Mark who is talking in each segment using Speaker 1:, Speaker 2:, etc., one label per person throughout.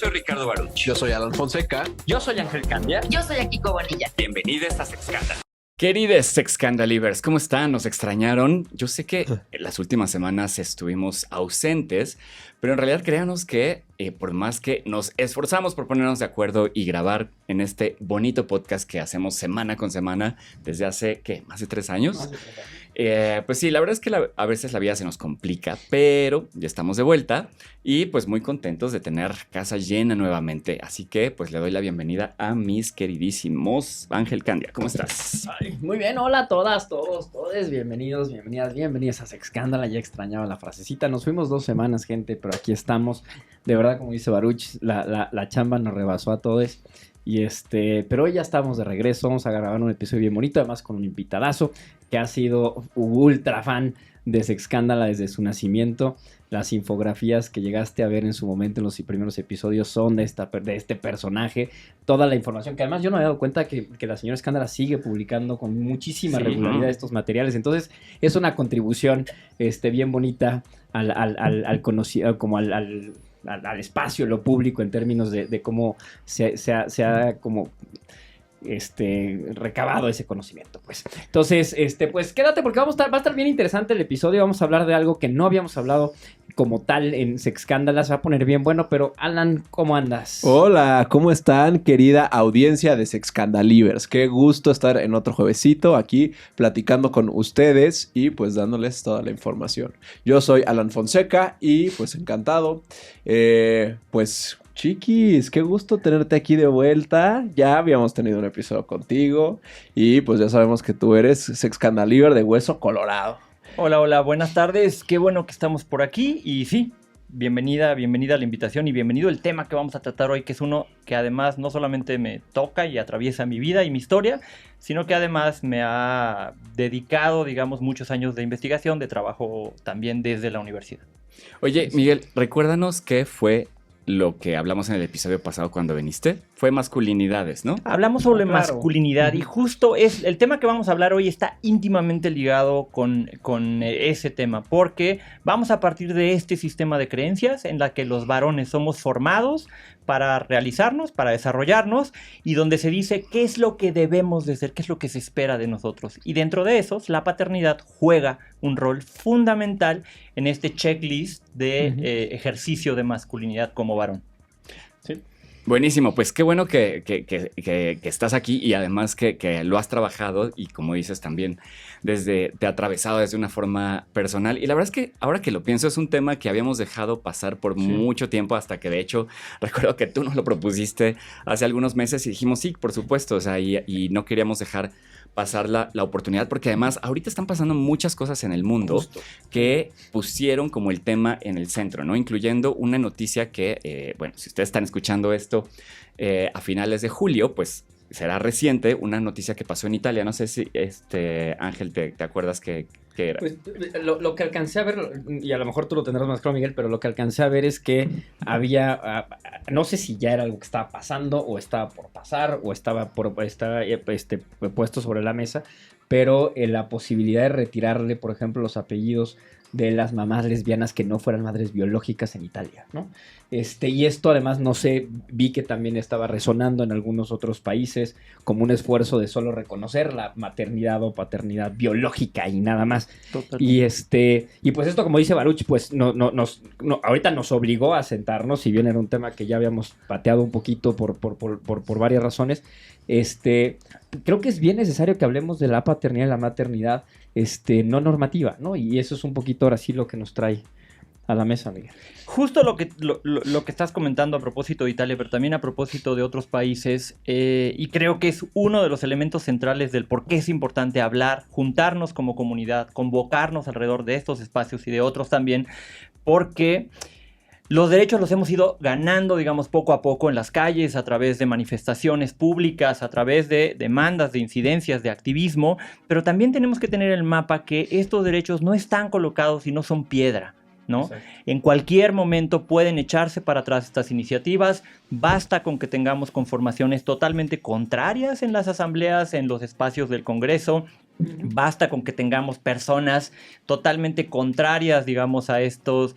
Speaker 1: Soy Ricardo Baruch.
Speaker 2: Yo soy Alan Fonseca.
Speaker 3: Yo soy Ángel Candia.
Speaker 4: Yo soy Akiko Bonilla.
Speaker 1: Bienvenidos a Sexcándalo.
Speaker 5: Queridos Sexcandalivers, ¿cómo están? ¿Nos extrañaron? Yo sé que en las últimas semanas estuvimos ausentes, pero en realidad créanos que por más que nos esforzamos por ponernos de acuerdo y grabar en este bonito podcast que hacemos semana con semana desde hace, ¿qué? ¿Más de 3 años? Pues sí, la verdad es que a veces la vida se nos complica, pero ya estamos de vuelta y pues muy contentos de tener casa llena nuevamente. Así que pues le doy la bienvenida a mis queridísimos Ángel Candia. ¿Cómo estás?
Speaker 3: Ay, muy bien, hola a todas, todos, bienvenidos a Sexcándala. Ya extrañaba la frasecita, nos fuimos 2 semanas, gente, pero aquí estamos. De verdad, como dice Baruch, la chamba nos rebasó a todos. Pero hoy ya estamos de regreso, vamos a grabar un episodio bien bonito, además con un invitadazo que ha sido ultra fan de Sexcándala desde su nacimiento. Las infografías que llegaste a ver en su momento en los primeros episodios son de este personaje. Toda la información, que además yo no me he dado cuenta que la señora Escándala sigue publicando con muchísima regularidad estos materiales. Entonces es una contribución bien bonita al conocido, como al espacio, lo público, en términos de cómo se ha como recabado ese conocimiento, pues. Entonces, pues quédate porque va a estar bien interesante el episodio. Vamos a hablar de algo que no habíamos hablado como tal en Sexcándala. Se va a poner bien bueno, pero Alan, ¿cómo andas?
Speaker 2: Hola, ¿cómo están, querida audiencia de Sexcandalivers? Qué gusto estar en otro juevesito aquí platicando con ustedes y pues dándoles toda la información. Yo soy Alan Fonseca y pues encantado. Pues Chiquis, qué gusto tenerte aquí de vuelta. Ya habíamos tenido un episodio contigo y pues ya sabemos que tú eres Sexcandaliver de hueso colorado.
Speaker 6: Hola, buenas tardes. Qué bueno que estamos por aquí y sí, bienvenida a la invitación y bienvenido el tema que vamos a tratar hoy, que es uno que además no solamente me toca y atraviesa mi vida y mi historia, sino que además me ha dedicado, digamos, muchos años de investigación, de trabajo también desde la universidad.
Speaker 5: Oye, Miguel, recuérdanos qué fue lo que hablamos en el episodio pasado cuando viniste. Fue masculinidades, ¿no?
Speaker 6: Hablamos sobre masculinidad y justo el tema que vamos a hablar hoy está íntimamente ligado con ese tema, porque vamos a partir de este sistema de creencias en la que los varones somos formados para realizarnos, para desarrollarnos, y donde se dice qué es lo que debemos de ser, qué es lo que se espera de nosotros. Y dentro de esos, la paternidad juega un rol fundamental en este checklist de ejercicio de masculinidad como varón.
Speaker 5: Sí. Buenísimo, pues qué bueno que estás aquí y además que lo has trabajado y como dices también te ha atravesado desde una forma personal. Y la verdad es que ahora que lo pienso es un tema que habíamos dejado pasar por mucho tiempo hasta que de hecho recuerdo que tú nos lo propusiste hace algunos meses y dijimos sí, por supuesto, o sea, y no queríamos dejar pasar la oportunidad porque además ahorita están pasando muchas cosas en el mundo que pusieron como el tema en el centro, ¿no? Incluyendo una noticia que, bueno, si ustedes están escuchando esto a finales de julio, pues será reciente, una noticia que pasó en Italia. No sé si, Ángel, ¿te acuerdas que era?
Speaker 3: Pues lo que alcancé a ver, y a lo mejor tú lo tendrás más claro, Miguel, pero lo que alcancé a ver es que había, no sé si ya era algo que estaba pasando o estaba por pasar o estaba puesto sobre la mesa, pero la posibilidad de retirarle, por ejemplo, los apellidos de las mamás lesbianas que no fueran madres biológicas en Italia, ¿no? Y esto además, no sé, vi que también estaba resonando en algunos otros países como un esfuerzo de solo reconocer la maternidad o paternidad biológica y nada más. Totalmente. Y pues esto, como dice Baruch, pues ahorita nos obligó a sentarnos, si bien era un tema que ya habíamos pateado un poquito por varias razones. Creo que es bien necesario que hablemos de la paternidad y la maternidad no normativa, ¿no? Y eso es un poquito ahora sí lo que nos trae a la mesa, Miguel.
Speaker 6: Justo lo que estás comentando a propósito de Italia, pero también a propósito de otros países, y creo que es uno de los elementos centrales del por qué es importante hablar, juntarnos como comunidad, convocarnos alrededor de estos espacios y de otros también, porque los derechos los hemos ido ganando, digamos, poco a poco en las calles, a través de manifestaciones públicas, a través de demandas, de incidencias, de activismo, pero también tenemos que tener el mapa que estos derechos no están colocados y no son piedra, ¿no? Exacto. En cualquier momento pueden echarse para atrás estas iniciativas, basta con que tengamos conformaciones totalmente contrarias en las asambleas, en los espacios del Congreso, Basta con que tengamos personas totalmente contrarias, digamos, a estos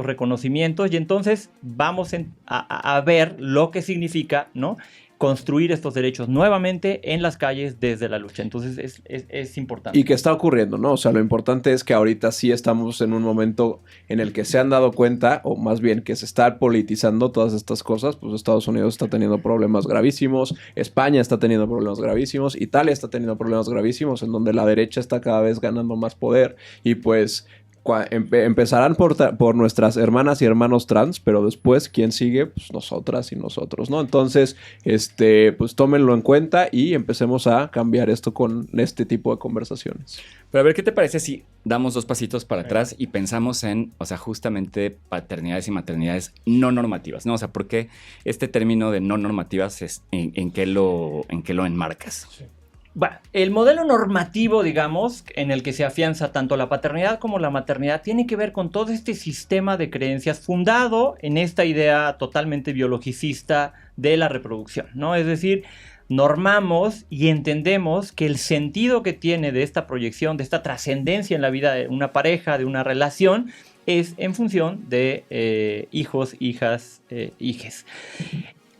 Speaker 6: reconocimientos, y entonces vamos a ver lo que significa, ¿no?, construir estos derechos nuevamente en las calles desde la lucha. Entonces es importante.
Speaker 2: Y que está ocurriendo, ¿no? O sea, lo importante es que ahorita sí estamos en un momento en el que se han dado cuenta, o más bien que se está politizando todas estas cosas. Pues Estados Unidos está teniendo problemas gravísimos, España está teniendo problemas gravísimos, Italia está teniendo problemas gravísimos, en donde la derecha está cada vez ganando más poder, y pues empezarán por nuestras hermanas y hermanos trans, pero después, ¿quién sigue? Pues nosotras y nosotros, ¿no? Entonces, pues tómenlo en cuenta y empecemos a cambiar esto con este tipo de conversaciones.
Speaker 5: Pero a ver, ¿qué te parece si damos 2 pasitos para atrás y pensamos en, o sea, justamente paternidades y maternidades no normativas, ¿no? O sea, ¿por qué este término de no normativas es, en qué lo enmarcas?
Speaker 6: Sí. Bueno, el modelo normativo, digamos, en el que se afianza tanto la paternidad como la maternidad, tiene que ver con todo este sistema de creencias fundado en esta idea totalmente biologicista de la reproducción, ¿no? Es decir, normamos y entendemos que el sentido que tiene de esta proyección, de esta trascendencia en la vida de una pareja, de una relación, es en función de hijos, hijas, hijes.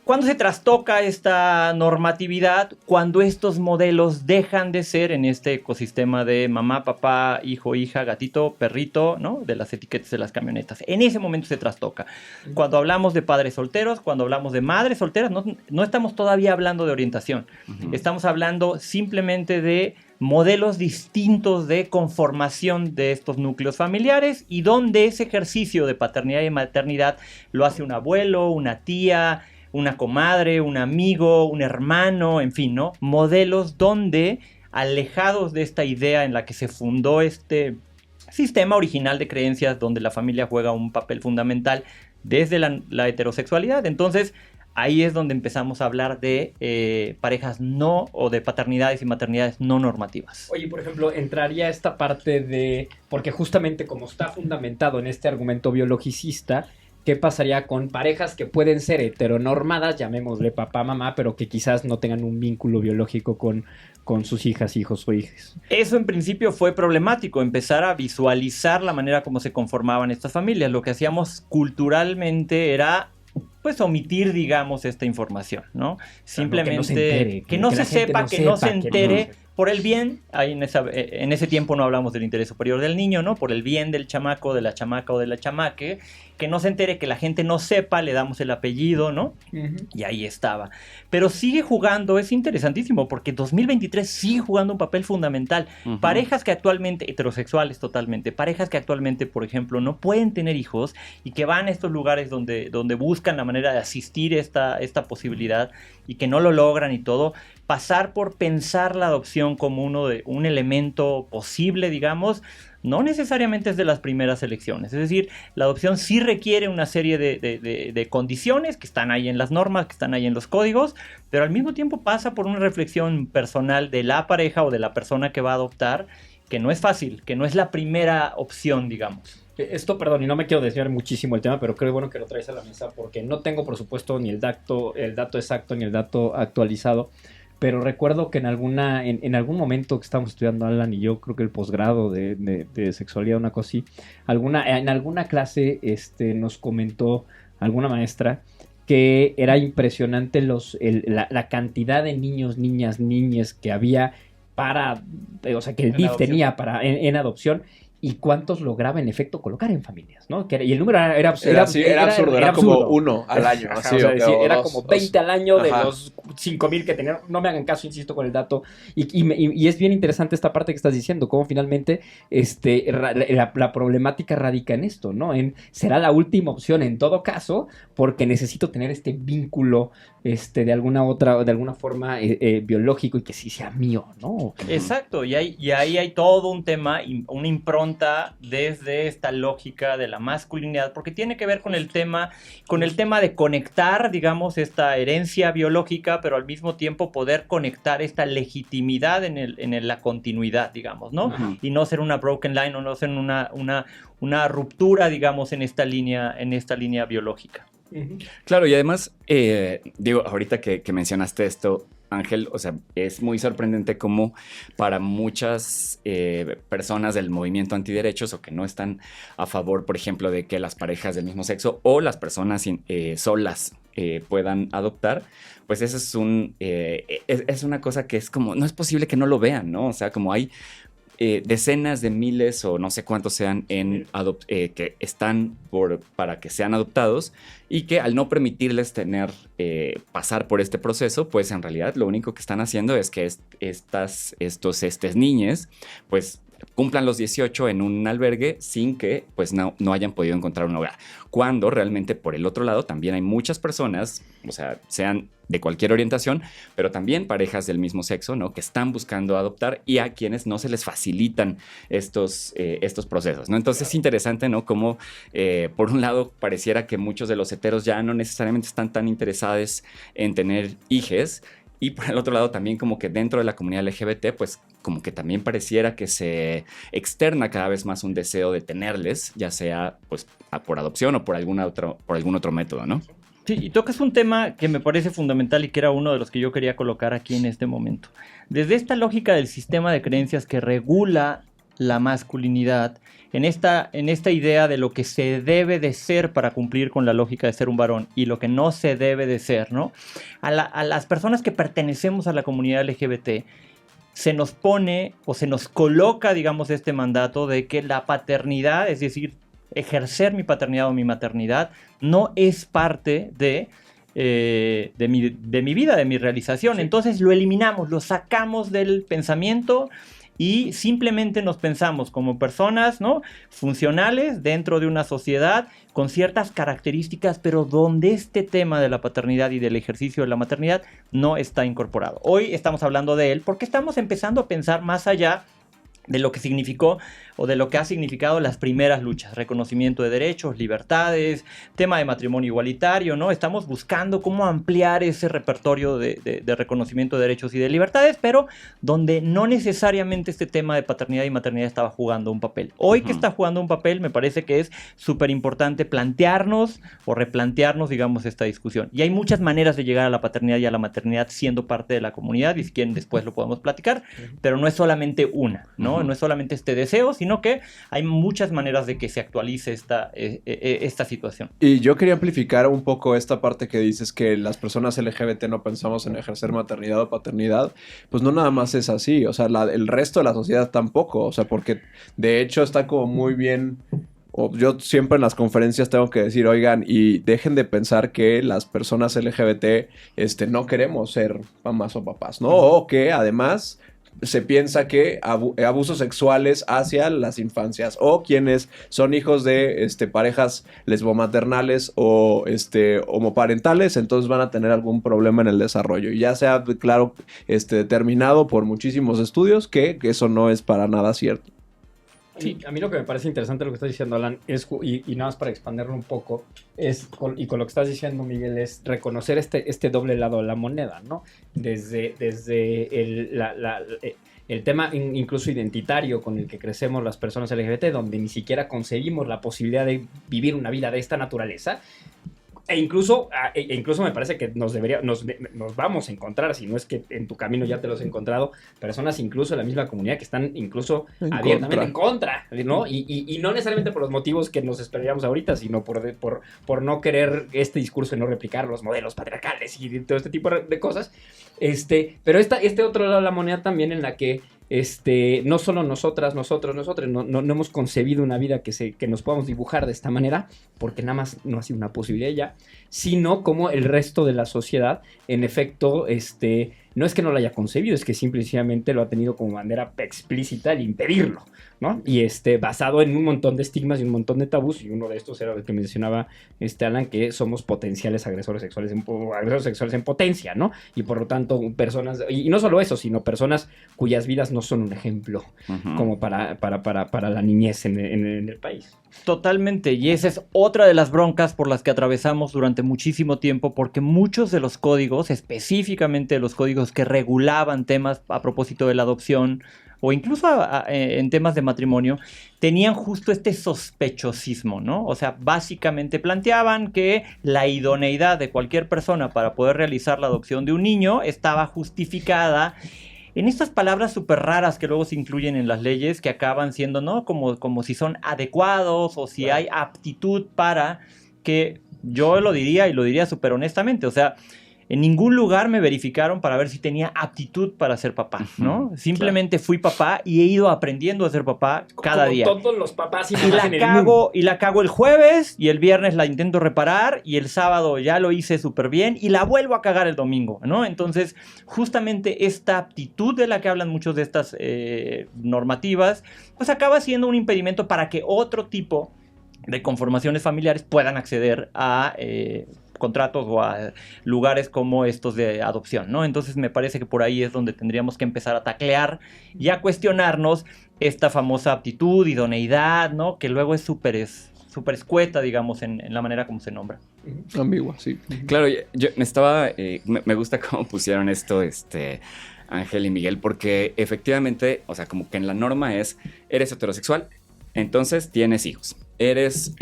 Speaker 6: ¿Cuándo se trastoca esta normatividad? Cuando estos modelos dejan de ser en este ecosistema de mamá, papá, hijo, hija, gatito, perrito, ¿no?, de las etiquetas de las camionetas. En ese momento se trastoca. Cuando hablamos de padres solteros, cuando hablamos de madres solteras, no estamos todavía hablando de orientación. Estamos hablando simplemente de modelos distintos de conformación de estos núcleos familiares, y donde ese ejercicio de paternidad y maternidad lo hace un abuelo, una tía, una comadre, un amigo, un hermano, en fin, ¿no? Modelos donde, alejados de esta idea en la que se fundó este sistema original de creencias, donde la familia juega un papel fundamental desde la heterosexualidad. Entonces, ahí es donde empezamos a hablar de parejas no, o de paternidades y maternidades no normativas.
Speaker 3: Oye, por ejemplo, entraría esta parte de, porque justamente como está fundamentado en este argumento biologicista, ¿qué pasaría con parejas que pueden ser heteronormadas, llamémosle papá, mamá, pero que quizás no tengan un vínculo biológico con sus hijas, hijos o hijas?
Speaker 6: Eso en principio fue problemático, empezar a visualizar la manera como se conformaban estas familias. Lo que hacíamos culturalmente era, pues, omitir, digamos, esta información, ¿no? Simplemente que no se sepa, que no se entere. Por el bien, ahí en ese tiempo no hablamos del interés superior del niño, ¿no? Por el bien del chamaco, de la chamaca o de la chamaque, que no se entere, que la gente no sepa, le damos el apellido, ¿no? Y ahí estaba. Pero sigue jugando, es interesantísimo, porque 2023 sigue jugando un papel fundamental. Parejas que actualmente, heterosexuales totalmente, parejas que actualmente, por ejemplo, no pueden tener hijos y que van a estos lugares donde buscan la manera de asistir esta posibilidad y que no lo logran y todo, pasar por pensar la adopción como un elemento posible, digamos, no necesariamente es de las primeras elecciones. Es decir, la adopción sí requiere una serie de condiciones que están ahí en las normas, que están ahí en los códigos, pero al mismo tiempo pasa por una reflexión personal de la pareja o de la persona que va a adoptar, que no es fácil, que no es la primera opción, digamos.
Speaker 3: Esto, perdón, y no me quiero desviar muchísimo el tema, pero creo bueno que lo traes a la mesa, porque no tengo, por supuesto, ni el dato exacto ni el dato actualizado. Pero recuerdo que en algún momento que estábamos estudiando Alan y yo, creo que el posgrado de sexualidad, una cosa así, en alguna clase nos comentó alguna maestra que era impresionante la cantidad de niños, niñas, niñes que había o sea, que el DIF tenía en adopción. Y cuántos lograba en efecto colocar en familias, ¿no? Y el número era
Speaker 2: absurdo, era como 1 al año.
Speaker 3: Ajá,
Speaker 2: así,
Speaker 3: o sea, era
Speaker 2: dos,
Speaker 3: como 20 al año de
Speaker 2: ajá.
Speaker 3: los 5,000 que tenían. No me hagan caso, insisto, con el dato. Y es bien interesante esta parte que estás diciendo, cómo finalmente la problemática radica en esto, ¿no? Será la última opción en todo caso, porque necesito tener este vínculo de alguna forma biológico y que sí sea mío, ¿no?
Speaker 6: Exacto, y ahí hay todo un tema, una impronta desde esta lógica de la masculinidad, porque tiene que ver con el tema de conectar, digamos, esta herencia biológica, pero al mismo tiempo poder conectar esta legitimidad en la continuidad, digamos, ¿no? Uh-huh. Y no ser una broken line o no ser una ruptura, digamos, en esta línea biológica.
Speaker 5: Claro, y además, digo, ahorita que mencionaste esto, Ángel, o sea, es muy sorprendente cómo para muchas personas del movimiento antiderechos o que no están a favor, por ejemplo, de que las parejas del mismo sexo o las personas solas puedan adoptar, pues eso es una cosa que es como, no es posible que no lo vean, ¿no? O sea, como hay decenas de miles o no sé cuántos sean que están para que sean adoptados y que al no permitirles pasar por este proceso, pues en realidad lo único que están haciendo es que estas niñas pues cumplan los 18 en un albergue sin que pues no hayan podido encontrar un hogar. Cuando realmente por el otro lado también hay muchas personas, o sea, sean de cualquier orientación, pero también parejas del mismo sexo, ¿no? Que están buscando adoptar y a quienes no se les facilitan estos procesos, ¿no? Entonces es interesante, ¿no? Como por un lado pareciera que muchos de los heteros ya no necesariamente están tan interesados en tener hijes, y por el otro lado también como que dentro de la comunidad LGBT, pues como que también pareciera que se externa cada vez más un deseo de tenerles, ya sea pues por adopción o por algún otro método, ¿no?
Speaker 6: Sí, y tocas un tema que me parece fundamental y que era uno de los que yo quería colocar aquí en este momento. Desde esta lógica del sistema de creencias que regula la masculinidad, en esta idea de lo que se debe de ser para cumplir con la lógica de ser un varón y lo que no se debe de ser, ¿no? A las personas que pertenecemos a la comunidad LGBT se nos pone o se nos coloca, digamos, este mandato de que la paternidad, es decir, ejercer mi paternidad o mi maternidad, no es parte de mi vida, de mi realización. Sí. Entonces lo eliminamos, lo sacamos del pensamiento y simplemente nos pensamos como personas, ¿no?, funcionales dentro de una sociedad con ciertas características, pero donde este tema de la paternidad y del ejercicio de la maternidad no está incorporado. Hoy estamos hablando de él porque estamos empezando a pensar más allá de lo que significó o de lo que ha significado las primeras luchas, reconocimiento de derechos, libertades, tema de matrimonio igualitario, ¿no? Estamos buscando cómo ampliar ese repertorio de reconocimiento de derechos y de libertades, pero donde no necesariamente este tema de paternidad y maternidad estaba jugando un papel. Hoy que está jugando un papel, me parece que es súper importante plantearnos o replantearnos, digamos, esta discusión. Y hay muchas maneras de llegar a la paternidad y a la maternidad siendo parte de la comunidad, y si quieren después lo podemos platicar, pero no es solamente una, ¿no? No es solamente este deseo, sino que hay muchas maneras de que se actualice esta situación.
Speaker 2: Y yo quería amplificar un poco esta parte que dices que las personas LGBT no pensamos en ejercer maternidad o paternidad. Pues no nada más es así, o sea, el resto de la sociedad tampoco, o sea, porque de hecho está como muy bien... Yo siempre en las conferencias tengo que decir, oigan, y dejen de pensar que las personas LGBT no queremos ser mamás o papás, ¿no? O que además... se piensa que abusos sexuales hacia las infancias o quienes son hijos de parejas lesbomaternales o homoparentales, entonces van a tener algún problema en el desarrollo. Y ya se ha, claro, determinado por muchísimos estudios que eso no es para nada cierto.
Speaker 3: Sí. A mí lo que me parece interesante lo que estás diciendo, Alan, es, y nada más para expanderlo un poco, y con lo que estás diciendo, Miguel, es reconocer este doble lado de la moneda, ¿no? Desde el tema incluso identitario con el que crecemos las personas LGBT, donde ni siquiera concebimos la posibilidad de vivir una vida de esta naturaleza. E incluso me parece que nos vamos a encontrar, si no es que en tu camino ya te los he encontrado, personas incluso de la misma comunidad que están incluso abiertamente en contra, ¿no? Y no necesariamente por los motivos que nos esperaríamos ahorita, sino por no querer este discurso y no replicar los modelos patriarcales y todo este tipo de cosas. Pero este otro lado de la moneda también en la que no solo nosotros no hemos concebido una vida que nos podamos dibujar de esta manera, porque nada más no ha sido una posibilidad ya, sino como el resto de la sociedad, en efecto, no es que no lo haya concebido, es que simplemente lo ha tenido como bandera explícita el impedirlo, ¿no? Y basado en un montón de estigmas y un montón de tabús, y uno de estos era el que mencionaba Alan, que somos potenciales agresores sexuales en potencia, ¿no? Y por lo tanto, personas, y no solo eso, sino personas cuyas vidas no son un ejemplo como para la niñez en el país.
Speaker 6: Totalmente, y esa es otra de las broncas por las que atravesamos durante muchísimo tiempo, porque muchos de los códigos, específicamente los códigos los que regulaban temas a propósito de la adopción o incluso en temas de matrimonio, tenían justo este sospechosismo, ¿no? O sea, básicamente planteaban que la idoneidad de cualquier persona para poder realizar la adopción de un niño estaba justificada en estas palabras súper raras que luego se incluyen en las leyes, que acaban siendo, ¿no? Como si son adecuados o si hay aptitud para, que yo lo diría y lo diría súper honestamente, o sea, en ningún lugar me verificaron para ver si tenía aptitud para ser papá, ¿no? Simplemente fui papá y he ido aprendiendo a ser papá cada día.
Speaker 3: Todos los papás y
Speaker 6: Y
Speaker 3: mamás en el mundo.
Speaker 6: la cago el jueves y el viernes la intento reparar y el sábado ya lo hice súper bien y la vuelvo a cagar el domingo, ¿no? Entonces, justamente esta aptitud de la que hablan muchos de estas normativas, pues acaba siendo un impedimento para que otro tipo de conformaciones familiares puedan acceder a contratos o a lugares como estos de adopción, ¿no? Entonces me parece que por ahí es donde tendríamos que empezar a taclear y a cuestionarnos esta famosa aptitud, idoneidad, ¿no? Que luego es súper escueta, digamos, en la manera como se nombra.
Speaker 2: Ambigua, sí.
Speaker 5: Claro, yo estaba, me gusta cómo pusieron esto, Ángel y Miguel, porque efectivamente, o sea, como que en la norma es, eres heterosexual, entonces tienes hijos. Eres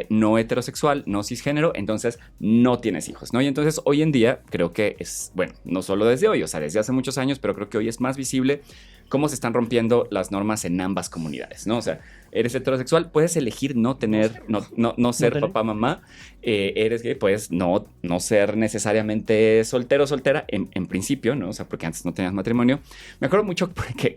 Speaker 5: no heterosexual, no cisgénero, entonces no tienes hijos, ¿no? Y entonces hoy en día creo que es, bueno, no solo desde hoy, o sea, desde hace muchos años, pero creo que hoy es más visible cómo se están rompiendo las normas en ambas comunidades, ¿no? O sea, eres heterosexual, puedes elegir no tener, no ser papá, mamá. Eres gay, puedes no ser necesariamente soltero o soltera, en principio, ¿no? O sea, porque antes no tenías matrimonio. Me acuerdo mucho que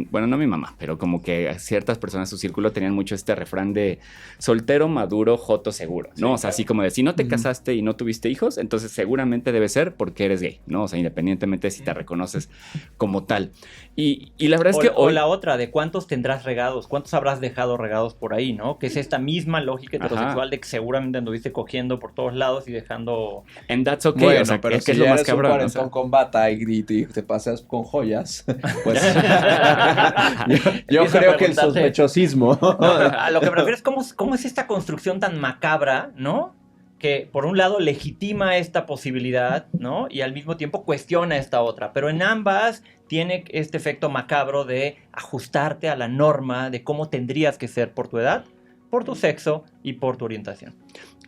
Speaker 5: bueno, no mi mamá, pero como que ciertas personas en su círculo tenían mucho este refrán de soltero, maduro, joto, seguro, ¿no? O sea, así como de si no te casaste y no tuviste hijos, entonces seguramente debe ser porque eres gay, ¿no? O sea, independientemente de si te reconoces como tal. Y la verdad es que
Speaker 6: o
Speaker 5: hoy...
Speaker 6: la otra, de cuántos tendrás regados, cuántos habrás dejado regados por ahí, ¿no? Que es esta misma lógica heterosexual de que seguramente anduviste cogiendo por todos lados y dejando...
Speaker 5: And that's okay,
Speaker 2: Bueno,
Speaker 5: o sea,
Speaker 2: pero
Speaker 5: es
Speaker 2: si
Speaker 5: que es lo
Speaker 2: ya
Speaker 5: más
Speaker 2: eres un
Speaker 5: cabrón.
Speaker 2: cuarentón,
Speaker 5: O sea,
Speaker 2: con bata y te paseas con joyas, pues yo
Speaker 6: Empieza a
Speaker 2: creo que el
Speaker 6: preguntarte.
Speaker 2: sospechosismo.
Speaker 6: A lo que me refiero es cómo es esta construcción tan macabra, ¿no? Que por un lado legitima esta posibilidad, ¿no? Y al mismo tiempo cuestiona esta otra. Pero en ambas tiene este efecto macabro de ajustarte a la norma de cómo tendrías que ser por tu edad, por tu sexo y por tu orientación.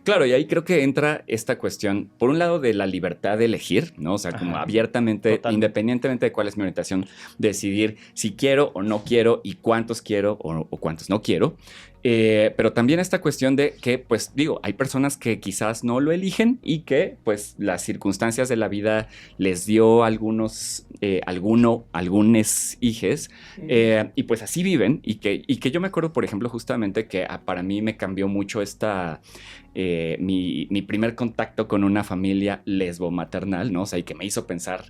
Speaker 5: claro, y ahí creo que entra esta cuestión, por un lado, de la libertad de elegir, ¿no? O sea, como abiertamente,
Speaker 6: Totalmente.
Speaker 5: independientemente de cuál es mi orientación, decidir si quiero o no quiero y cuántos quiero o cuántos no quiero. Pero también esta cuestión de que, pues digo, hay personas que quizás no lo eligen y que, pues, las circunstancias de la vida les dio algunos hijes, y pues así viven, y que yo me acuerdo, por ejemplo, justamente que para mí me cambió mucho mi primer contacto con una familia lesbo-maternal, ¿no? O sea, y que me hizo pensar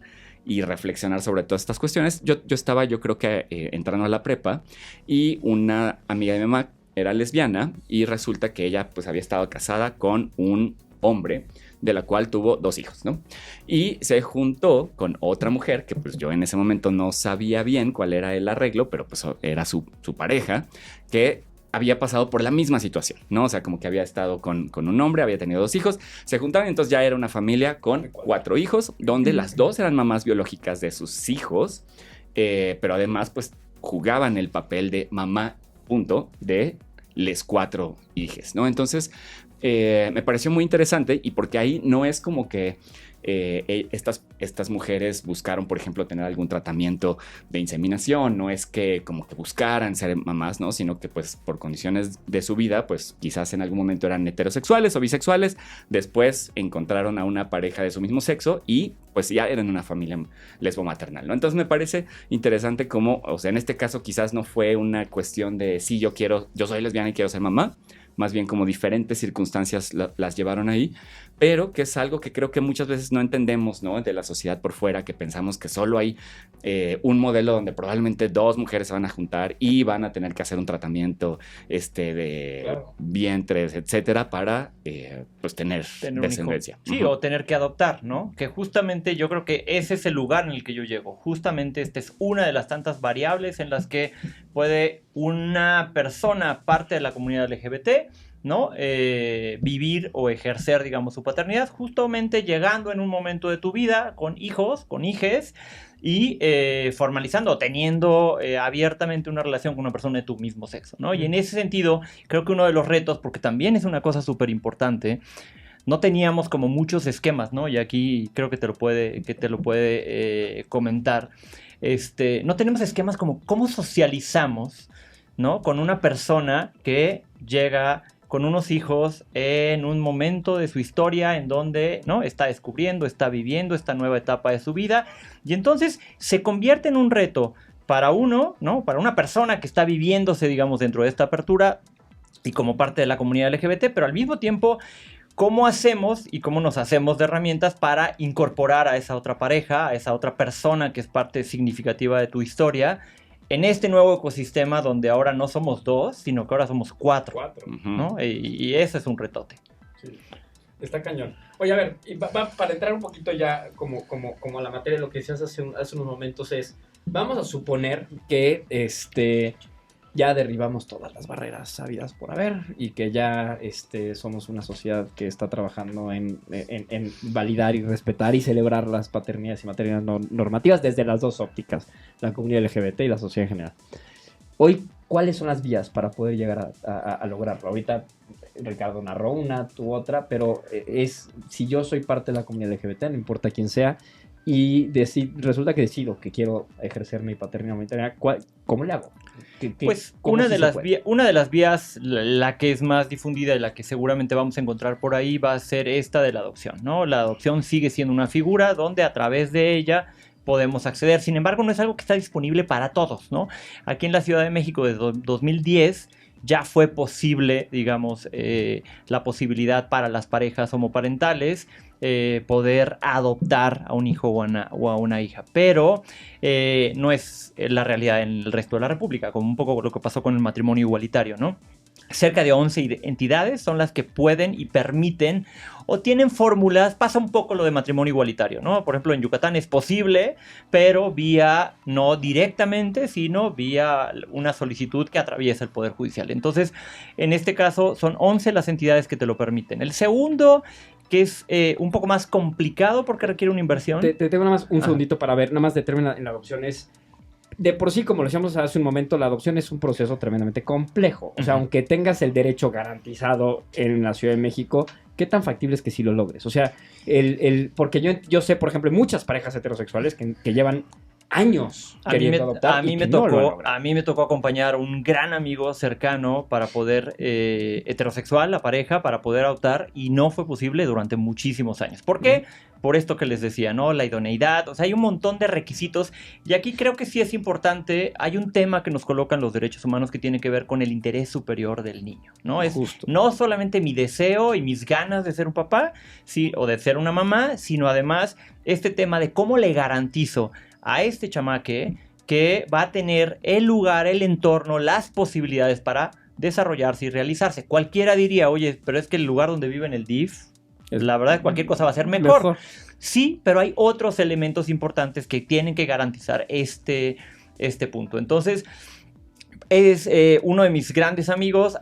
Speaker 5: y reflexionar sobre todas estas cuestiones. Yo estaba, yo creo que entrando a la prepa, y una amiga de mi mamá era lesbiana, y resulta que ella pues había estado casada con un hombre, de la cual tuvo 2 hijos, ¿no? Y se juntó con otra mujer que pues yo en ese momento no sabía bien cuál era el arreglo, pero pues era su pareja, que había pasado por la misma situación, ¿no? O sea, como que había estado con un hombre, había tenido 2 hijos, se juntaron y entonces ya era una familia con 4 hijos, donde las 2 eran mamás biológicas de sus hijos, pero además pues jugaban el papel de mamá, punto, de les 4 hijes, ¿no? Entonces, me pareció muy interesante, y porque ahí no es como que estas mujeres buscaron, por ejemplo, tener algún tratamiento de inseminación, no es que como que buscaran ser mamás, ¿no? Sino que pues por condiciones de su vida, pues quizás en algún momento eran heterosexuales o bisexuales, después encontraron a una pareja de su mismo sexo y pues ya eran una familia lesbo-maternal, ¿no? Entonces me parece interesante cómo, o sea, en este caso quizás no fue una cuestión de sí, yo soy lesbiana y quiero ser mamá, más bien como diferentes circunstancias las llevaron ahí, pero que es algo que creo que muchas veces no entendemos, ¿no? De la sociedad por fuera, que pensamos que solo hay un modelo donde probablemente 2 mujeres se van a juntar y van a tener que hacer un tratamiento de vientres, etcétera, para pues tener descendencia.
Speaker 6: Sí, o tener que adoptar, ¿no? Que justamente yo creo que ese es el lugar en el que yo llego. Justamente esta es una de las tantas variables en las que puede una persona, parte de la comunidad LGBT, ¿no? Vivir o ejercer, digamos, su paternidad, justamente llegando en un momento de tu vida con hijos, con hijes, y formalizando o teniendo abiertamente una relación con una persona de tu mismo sexo, ¿no? Y en ese sentido, creo que uno de los retos, porque también es una cosa súper importante, no teníamos como muchos esquemas, ¿no? Y aquí creo que te lo puede comentar. No tenemos esquemas como cómo socializamos, ¿no? Con una persona que llega con unos hijos en un momento de su historia en donde, ¿no? Está descubriendo, está viviendo esta nueva etapa de su vida, y entonces se convierte en un reto para uno, ¿no? Para una persona que está viviéndose, digamos, dentro de esta apertura y como parte de la comunidad LGBT, pero al mismo tiempo, ¿cómo hacemos y cómo nos hacemos de herramientas para incorporar a esa otra pareja, a esa otra persona que es parte significativa de tu historia, en este nuevo ecosistema donde ahora no somos dos, sino que ahora somos cuatro, ¿no? Y ese es un retote.
Speaker 3: Sí. Está cañón. Oye, a ver, para entrar un poquito ya como a la materia, lo que decías hace unos momentos es, vamos a suponer que ya derribamos todas las barreras habidas por haber y que ya somos una sociedad que está trabajando en validar y respetar y celebrar las paternidades y maternidades normativas desde las dos ópticas, la comunidad LGBT y la sociedad en general. Hoy, ¿cuáles son las vías para poder llegar a lograrlo? Ahorita Ricardo narró una, tú otra, pero si yo soy parte de la comunidad LGBT, no importa quién sea, y resulta que decido que quiero ejercer mi paternidad o maternidad, ¿cómo le hago?
Speaker 6: Pues una de las vías, la que es más difundida y la que seguramente vamos a encontrar por ahí, va a ser esta de la adopción, ¿no? La adopción sigue siendo una figura donde a través de ella podemos acceder. Sin embargo, no es algo que está disponible para todos, ¿no? Aquí en la Ciudad de México desde 2010 ya fue posible, digamos, la posibilidad para las parejas homoparentales poder adoptar a un hijo o a una hija, pero no es la realidad en el resto de la República, como un poco lo que pasó con el matrimonio igualitario, ¿no? Cerca de 11 entidades son las que pueden y permiten o tienen fórmulas, pasa un poco lo de matrimonio igualitario, ¿no? Por ejemplo, en Yucatán es posible, pero vía no directamente, sino vía una solicitud que atraviesa el Poder Judicial. Entonces, en este caso, son 11 las entidades que te lo permiten. El segundo, que es un poco más complicado porque requiere una inversión.
Speaker 3: Te tengo nada más un segundito para ver, nada más determinar en la adopción es... De por sí, como lo decíamos hace un momento, la adopción es un proceso tremendamente complejo. O sea, aunque tengas el derecho garantizado en la Ciudad de México, ¿qué tan factible es que sí lo logres? O sea, porque yo sé, por ejemplo, muchas parejas heterosexuales que llevan años queriendo adoptar.
Speaker 6: A mí me tocó acompañar a un gran amigo cercano para poder, heterosexual, la pareja, para poder adoptar, y no fue posible durante muchísimos años. ¿Por qué? Por esto que les decía, ¿no? La idoneidad, o sea, hay un montón de requisitos, y aquí creo que sí es importante, hay un tema que nos colocan los derechos humanos que tiene que ver con el interés superior del niño, ¿no? Es
Speaker 3: justo.
Speaker 6: No solamente mi deseo y mis ganas de ser un papá, sí, o de ser una mamá, sino además este tema de cómo le garantizo a este chamaque que va a tener el lugar, el entorno, las posibilidades para desarrollarse y realizarse. Cualquiera diría, oye, pero es que el lugar donde vive en el DIF, la verdad, cualquier cosa va a ser mejor. Sí, pero hay otros elementos importantes que tienen que garantizar este punto. Entonces, es uno de mis grandes amigos,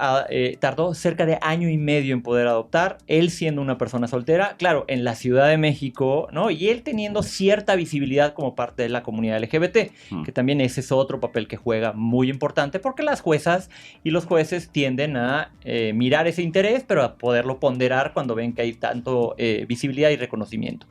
Speaker 6: tardó cerca de 1 año y medio en poder adoptar, él siendo una persona soltera, claro, en la Ciudad de México, ¿no? Y él teniendo cierta visibilidad como parte de la comunidad LGBT, que también ese es otro papel que juega muy importante, porque las juezas y los jueces tienden a mirar ese interés, pero a poderlo ponderar cuando ven que hay tanto visibilidad y reconocimiento.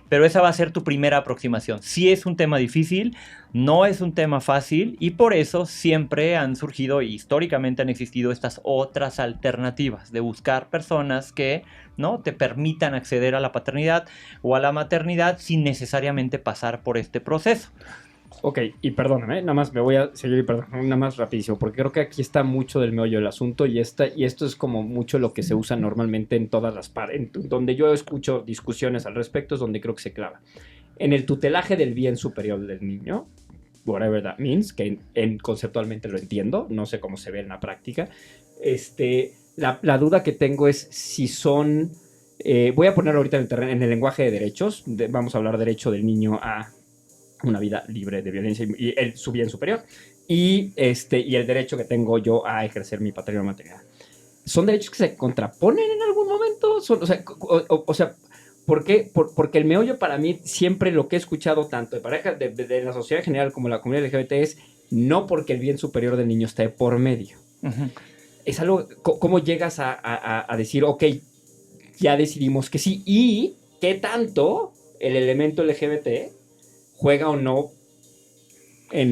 Speaker 6: Pero esa va a ser tu primera aproximación. Sí es un tema difícil, no es un tema fácil, y por eso siempre han surgido y históricamente han existido estas otras alternativas de buscar personas que, ¿no?, te permitan acceder a la paternidad o a la maternidad sin necesariamente pasar por este proceso.
Speaker 3: Ok, y perdóname, nada más me voy a seguir, nada más rapidísimo, porque creo que aquí está mucho del meollo del asunto, y esto es como mucho lo que se usa normalmente en todas las partes, donde yo escucho discusiones al respecto, es donde creo que se clava. En el tutelaje del bien superior del niño, whatever that means, que conceptualmente lo entiendo, no sé cómo se ve en la práctica, la duda que tengo es si son... voy a poner ahorita en el lenguaje de derechos, vamos a hablar derecho del niño a una vida libre de violencia y su bien superior, y el derecho que tengo yo a ejercer mi paternidad o maternidad. ¿son derechos que se contraponen en algún momento? O sea, ¿por qué? Porque el meollo para mí, siempre lo que he escuchado tanto de parejas, de la sociedad en general como la comunidad LGBT es no porque el bien superior del niño esté por medio.
Speaker 6: Uh-huh.
Speaker 3: Es algo, ¿cómo llegas a decir, ok, ya decidimos que sí? ¿Y qué tanto el elemento LGBT juega o no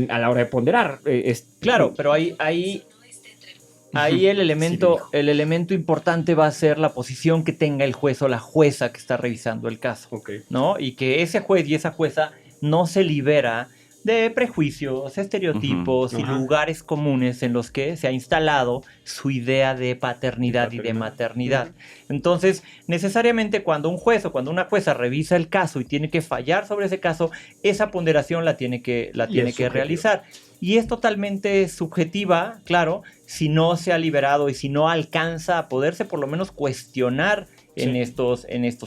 Speaker 3: a la hora de ponderar?
Speaker 6: Claro, pero ahí el elemento importante va a ser la posición que tenga el juez o la jueza que está revisando el caso,
Speaker 3: Okay.
Speaker 6: ¿no? Y que ese juez y esa jueza no se libera de prejuicios, estereotipos y lugares comunes en los que se ha instalado su idea de paternidad y de maternidad. Entonces, necesariamente cuando un juez o cuando una jueza revisa el caso y tiene que fallar sobre ese caso, esa ponderación la tiene que realizar. Y es totalmente subjetiva, claro, si no se ha liberado y si no alcanza a poderse por lo menos cuestionar en estos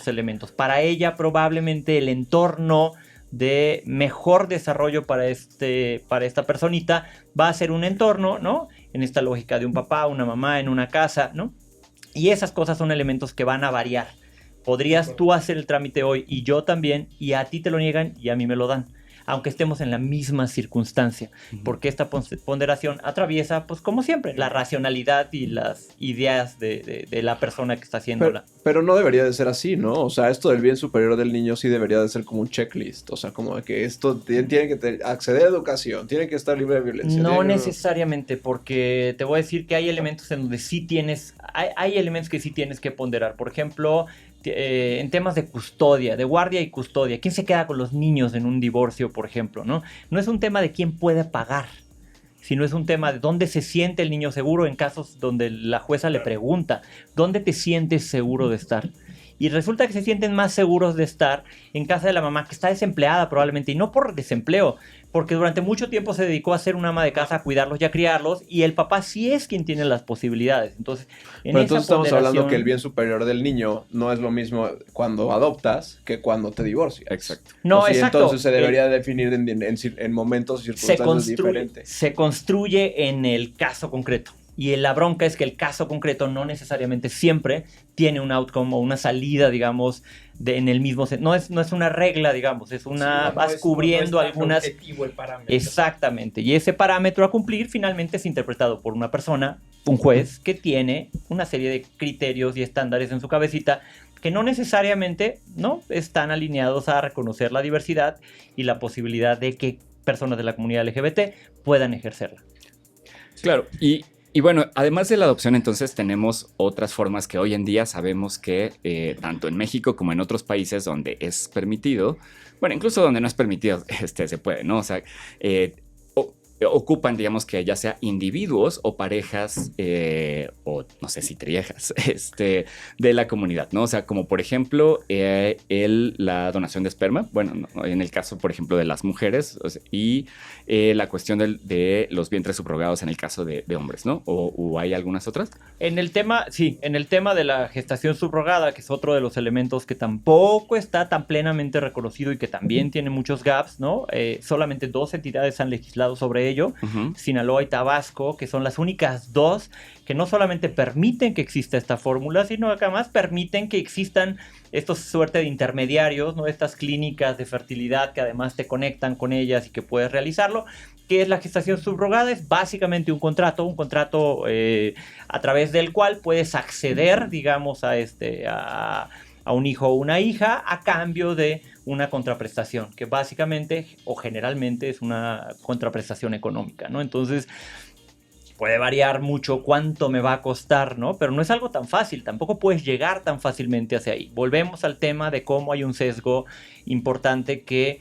Speaker 6: elementos. Para ella probablemente el entorno de mejor desarrollo para esta personita va a ser un entorno, ¿no? En esta lógica de un papá, una mamá, en una casa, ¿no? Y esas cosas son elementos que van a variar. Podrías tú hacer el trámite hoy y yo también, y a ti te lo niegan y a mí me lo dan, aunque estemos en la misma circunstancia, porque esta ponderación atraviesa, pues como siempre, la racionalidad y las ideas de la persona que está haciéndola.
Speaker 2: Pero no debería de ser así, ¿no? O sea, esto del bien superior del niño sí debería de ser como un checklist, o sea, como de que esto tiene que acceder a educación, tiene que estar libre de violencia.
Speaker 6: No necesariamente, porque te voy a decir que hay elementos en donde sí tienes, hay elementos que sí tienes que ponderar. Por ejemplo, en temas de custodia, de guardia y custodia. ¿Quién se queda con los niños en un divorcio, por ejemplo? No es un tema de quién puede pagar, sino es un tema de dónde se siente el niño seguro en casos donde la jueza le pregunta, ¿dónde te sientes seguro de estar? Y resulta que se sienten más seguros de estar en casa de la mamá, que está desempleada probablemente, y no por desempleo, porque durante mucho tiempo se dedicó a ser una ama de casa, a cuidarlos y a criarlos, y el papá sí es quien tiene las posibilidades. Entonces,
Speaker 2: entonces estamos hablando que el bien superior del niño no es lo mismo cuando adoptas que cuando te divorcias.
Speaker 5: Exacto.
Speaker 6: No, exacto.
Speaker 2: Entonces se debería definir en momentos y circunstancias diferentes.
Speaker 6: Se construye en el caso concreto. Y la bronca es que el caso concreto no necesariamente siempre tiene un outcome o una salida, digamos, en el mismo... No es una regla, digamos, es una... vas cubriendo algunas...
Speaker 3: El parámetro.
Speaker 6: Exactamente. Y ese parámetro a cumplir finalmente es interpretado por una persona, un juez, que tiene una serie de criterios y estándares en su cabecita que no necesariamente, ¿no?, están alineados a reconocer la diversidad y la posibilidad de que personas de la comunidad LGBT puedan ejercerla.
Speaker 5: Claro, y bueno, además de la adopción, entonces tenemos otras formas que hoy en día sabemos que tanto en México como en otros países donde es permitido, bueno, incluso donde no es permitido, se puede, ¿no? O sea, ocupan, digamos, que ya sea individuos o parejas o no sé si triejas de la comunidad, ¿no? O sea, como por ejemplo la donación de esperma, bueno, no, en el caso, por ejemplo, de las mujeres, o sea, y la cuestión de los vientres subrogados en el caso de hombres, ¿no? ¿O hay algunas otras?
Speaker 6: En el tema de la gestación subrogada, que es otro de los elementos que tampoco está tan plenamente reconocido y que también tiene muchos gaps, ¿no? Solamente 2 entidades han legislado sobre ello, Sinaloa y Tabasco, que son las únicas 2 que no solamente permiten que exista esta fórmula, sino que además permiten que existan estos suerte de intermediarios, ¿no? Estas clínicas de fertilidad que además te conectan con ellas y que puedes realizarlo. ¿Qué es la gestación subrogada? Es básicamente un contrato a través del cual puedes acceder, digamos, a un hijo o una hija a cambio de una contraprestación, que básicamente o generalmente es una contraprestación económica, ¿no? Entonces, puede variar mucho cuánto me va a costar, ¿no? Pero no es algo tan fácil, tampoco puedes llegar tan fácilmente hacia ahí. Volvemos al tema de cómo hay un sesgo importante que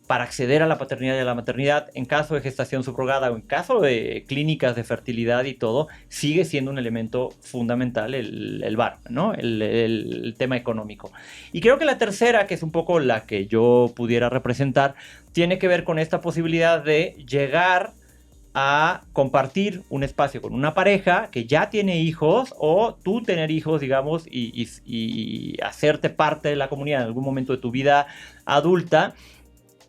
Speaker 6: para acceder a la paternidad y a la maternidad, en caso de gestación subrogada o en caso de clínicas de fertilidad y todo, sigue siendo un elemento fundamental el VAR, ¿no? El tema económico. Y creo que la tercera, que es un poco la que yo pudiera representar, tiene que ver con esta posibilidad de llegar a compartir un espacio con una pareja que ya tiene hijos, o tú tener hijos, digamos, y hacerte parte de la comunidad en algún momento de tu vida adulta,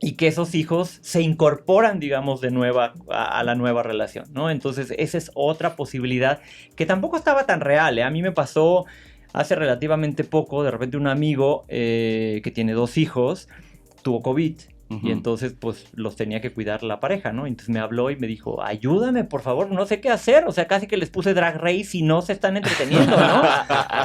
Speaker 6: y que esos hijos se incorporan, digamos, de nueva a la nueva relación, ¿no? Entonces, esa es otra posibilidad que tampoco estaba tan real, ¿eh? A mí me pasó hace relativamente poco, de repente un amigo que tiene 2 hijos tuvo COVID. Y entonces, pues, los tenía que cuidar la pareja, ¿no? Entonces me habló y me dijo, ayúdame, por favor, no sé qué hacer. O sea, casi que les puse Drag Race y no se están entreteniendo, ¿no?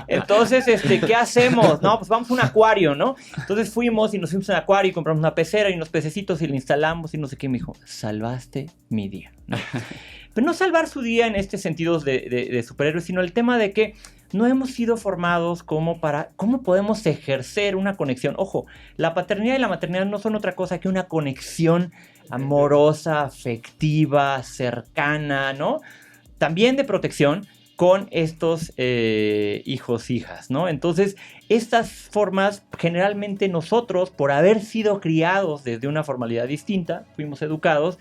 Speaker 6: Entonces, ¿qué hacemos? No, pues vamos a un acuario, ¿no? Entonces fuimos y nos fuimos a un acuario y compramos una pecera y unos pececitos y le instalamos y no sé qué. Me dijo, salvaste mi día, ¿no? Pero no salvar su día en este sentido de superhéroes, sino el tema de que no hemos sido formados como para cómo podemos ejercer una conexión. Ojo, la paternidad y la maternidad no son otra cosa que una conexión amorosa, afectiva, cercana, ¿no? También de protección con estos hijos, hijas, ¿no? Entonces, estas formas, generalmente nosotros, por haber sido criados desde una formalidad distinta, fuimos educados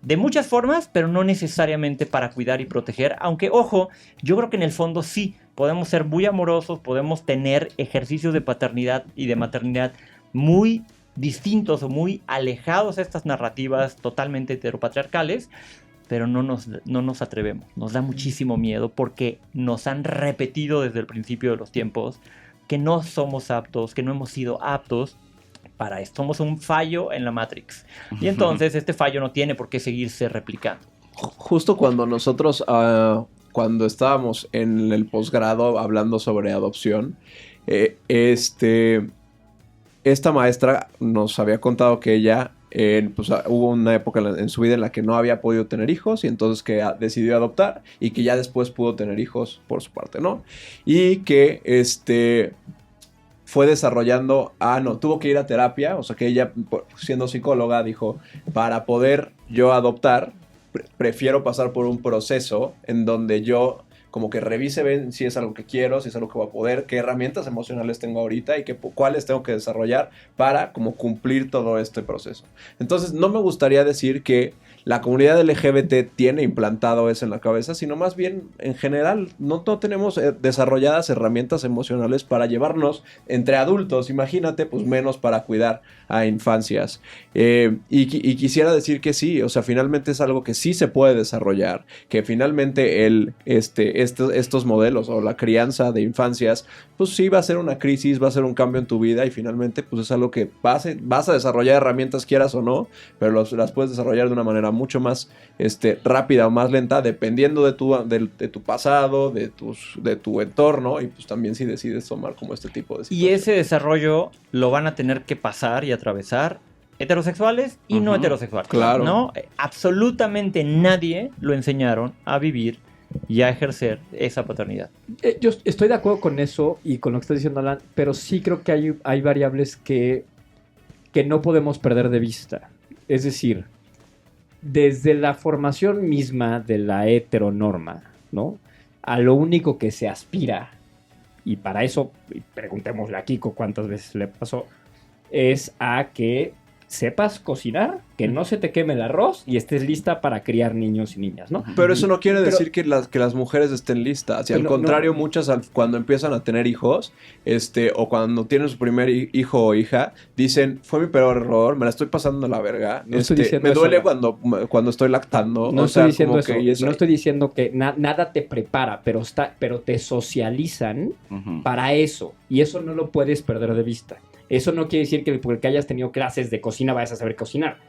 Speaker 6: de muchas formas, pero no necesariamente para cuidar y proteger, aunque, ojo, yo creo que en el fondo sí, podemos ser muy amorosos, podemos tener ejercicios de paternidad y de maternidad muy distintos o muy alejados a estas narrativas totalmente heteropatriarcales, pero no nos atrevemos, nos da muchísimo miedo porque nos han repetido desde el principio de los tiempos que no somos aptos, que no hemos sido aptos para esto. Somos un fallo en la Matrix. Y entonces este fallo no tiene por qué seguirse replicando.
Speaker 2: Justo cuando nosotros, cuando estábamos en el posgrado hablando sobre adopción, esta maestra nos había contado que ella, pues, hubo una época en su vida en la que no había podido tener hijos y entonces que decidió adoptar y que ya después pudo tener hijos por su parte, ¿no? Y que fue desarrollando, tuvo que ir a terapia, o sea que ella, siendo psicóloga, dijo, para poder yo adoptar, prefiero pasar por un proceso en donde yo como que revise bien si es algo que quiero, si es algo que voy a poder, qué herramientas emocionales tengo ahorita y cuáles tengo que desarrollar para como cumplir todo este proceso. Entonces no me gustaría decir que la comunidad LGBT tiene implantado eso en la cabeza, sino más bien en general no tenemos desarrolladas herramientas emocionales para llevarnos entre adultos, imagínate, pues menos para cuidar a infancias. Y quisiera decir que sí, o sea, finalmente es algo que sí se puede desarrollar, que finalmente estos modelos o la crianza de infancias, pues sí va a ser una crisis, va a ser un cambio en tu vida y finalmente pues es algo que vas a desarrollar herramientas quieras o no, pero las puedes desarrollar de una manera mucho más rápida o más lenta dependiendo de tu pasado, de tu entorno y pues también si decides tomar como este tipo de situaciones.
Speaker 6: Y ese desarrollo lo van a tener que pasar y atravesar heterosexuales y no heterosexuales.
Speaker 2: Claro.
Speaker 6: ¿No? Absolutamente nadie lo enseñaron a vivir y a ejercer esa paternidad.
Speaker 3: Yo estoy de acuerdo con eso y con lo que está diciendo Alan, pero sí creo que hay variables que no podemos perder de vista. Es decir, desde la formación misma de la heteronorma, ¿no? A lo único que se aspira, y para eso, preguntémosle a Kiko cuántas veces le pasó, es a que sepas cocinar, que no se te queme el arroz y estés lista para criar niños y niñas, ¿no?
Speaker 2: Pero eso no quiere decir que las mujeres estén listas. Y al contrario, muchas cuando empiezan a tener hijos, o cuando tienen su primer hijo o hija, dicen, fue mi peor error, me la estoy pasando a la verga.
Speaker 3: No estoy diciendo
Speaker 2: me duele
Speaker 3: eso,
Speaker 2: cuando estoy lactando.
Speaker 3: No estoy diciendo eso.
Speaker 2: Que
Speaker 3: No estoy diciendo que nada te prepara, pero te socializan para eso. Y eso no lo puedes perder de vista. Eso no quiere decir que porque hayas tenido clases de cocina vayas a saber cocinar.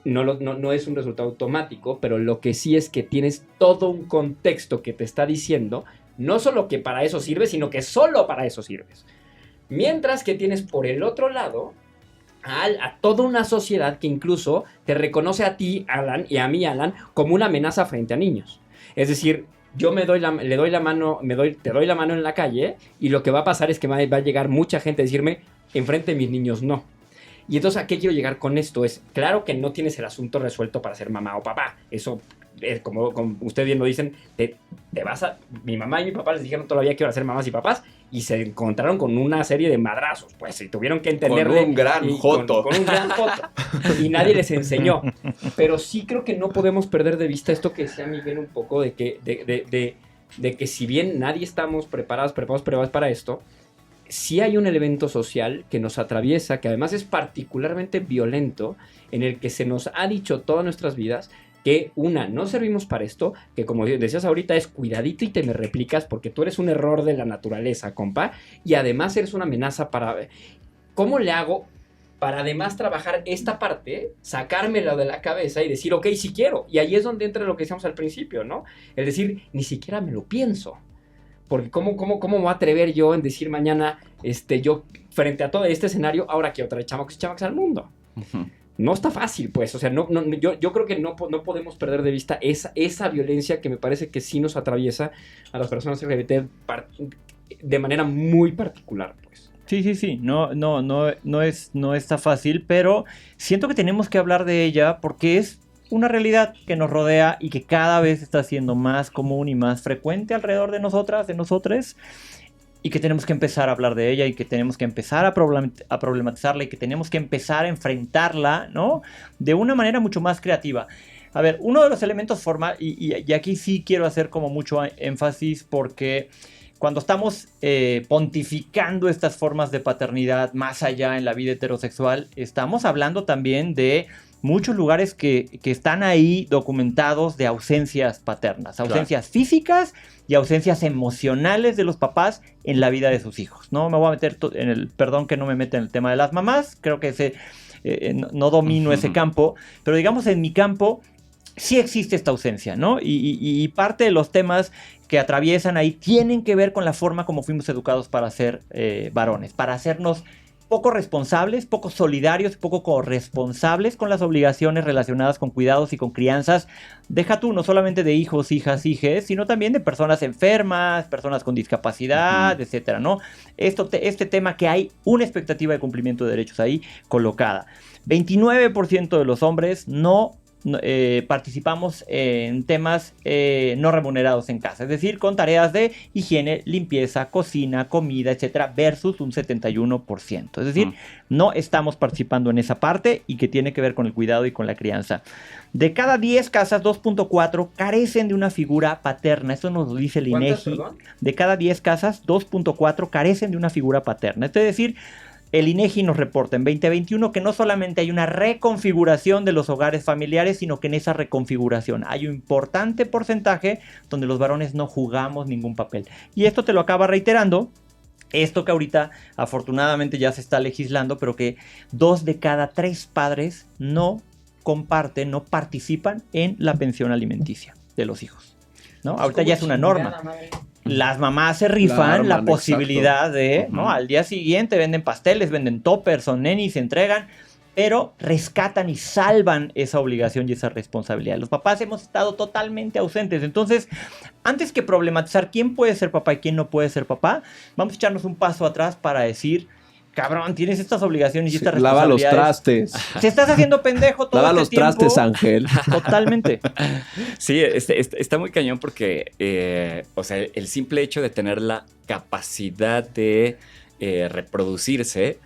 Speaker 3: No es un resultado automático, pero lo que sí es que tienes todo un contexto que te está diciendo, no solo que para eso sirves, sino que solo para eso sirves. Mientras que tienes por el otro lado a toda una sociedad que incluso te reconoce a ti, Alan, y a mí, Alan, como una amenaza frente a niños. Es decir, yo te doy la mano en la calle y lo que va a pasar es que va a llegar mucha gente a decirme, enfrente de mis niños no. Y entonces, ¿a qué quiero llegar con esto? Es claro que no tienes el asunto resuelto para ser mamá o papá. Eso, como ustedes bien lo dicen, mi mamá y mi papá les dijeron todavía que iban a ser mamás y papás y se encontraron con una serie de madrazos, pues, y tuvieron que entenderle.
Speaker 2: Con un gran joto.
Speaker 3: Con un gran joto. Y nadie les enseñó. Pero sí creo que no podemos perder de vista esto que decía Miguel un poco de que si bien nadie estamos preparados para esto, sí hay un elemento social que nos atraviesa, que además es particularmente violento, en el que se nos ha dicho todas nuestras vidas que no servimos para esto, que como decías ahorita es cuidadito y te me replicas porque tú eres un error de la naturaleza, compa, y además eres una amenaza para... ¿Cómo le hago para además trabajar esta parte, sacármela de la cabeza y decir, ok, sí quiero? Y ahí es donde entra lo que decíamos al principio, ¿no? Es decir, ni siquiera me lo pienso. Porque ¿cómo me voy a atrever yo en decir mañana, yo frente a todo este escenario, ahora quiero traer chamacos y chamacas al mundo?
Speaker 5: Ujú.
Speaker 3: No está fácil, pues. O sea, yo creo que no podemos perder de vista esa violencia que me parece que sí nos atraviesa a las personas LGBT de manera muy particular, pues.
Speaker 6: Sí. No está fácil, pero siento que tenemos que hablar de ella porque es una realidad que nos rodea y que cada vez está siendo más común y más frecuente alrededor de nosotras, de nosotres, y que tenemos que empezar a hablar de ella y que tenemos que empezar a problematizarla y que tenemos que empezar a enfrentarla, ¿no? De una manera mucho más creativa. A ver, uno de los elementos y aquí sí quiero hacer como mucho énfasis porque cuando estamos pontificando estas formas de paternidad más allá en la vida heterosexual, estamos hablando también de muchos lugares que están ahí documentados de ausencias paternas, ausencias físicas y ausencias emocionales de los papás en la vida de sus hijos. No me voy a meter perdón que no me meta en el tema de las mamás, creo que no domino ese campo, pero digamos en mi campo sí existe esta ausencia, ¿no? Y parte de los temas que atraviesan ahí tienen que ver con la forma como fuimos educados para ser varones, para hacernos poco responsables, poco solidarios, poco corresponsables con las obligaciones relacionadas con cuidados y con crianzas. Deja tú, no solamente de hijos, hijas, hijes, sino también de personas enfermas, personas con discapacidad, etcétera, ¿no? Este tema que hay una expectativa de cumplimiento de derechos ahí colocada. 29% de los hombres participamos en temas no remunerados en casa, es decir, con tareas de higiene, limpieza, cocina, comida, etcétera, versus un 71%. Es decir, no estamos participando en esa parte y que tiene que ver con el cuidado y con la crianza. De cada 10 casas, 2.4 carecen de una figura paterna. Esto nos lo dice el INEGI. De cada 10 casas, 2.4 carecen de una figura paterna. Es decir, el INEGI nos reporta en 2021 que no solamente hay una reconfiguración de los hogares familiares, sino que en esa reconfiguración hay un importante porcentaje donde los varones no jugamos ningún papel. Y esto te lo acaba reiterando esto que ahorita afortunadamente ya se está legislando, pero que 2 de cada 3 padres no comparten, no participan en la pensión alimenticia de los hijos, ¿no? Ahorita ya es una norma. Las mamás se rifan la posibilidad de, ¿no? Al día siguiente venden pasteles, venden toppers, son nenis, se entregan, pero rescatan y salvan esa obligación y esa responsabilidad. Los papás hemos estado totalmente ausentes. Entonces, antes que problematizar quién puede ser papá y quién no puede ser papá, vamos a echarnos un paso atrás para decir, cabrón, tienes estas obligaciones y estas responsabilidades.
Speaker 2: Lava los trastes.
Speaker 6: Te estás haciendo pendejo todo
Speaker 2: Lava
Speaker 6: este tiempo.
Speaker 2: los trastes, Ángel.
Speaker 6: Totalmente.
Speaker 5: Sí, está muy cañón porque, o sea, el simple hecho de tener la capacidad de reproducirse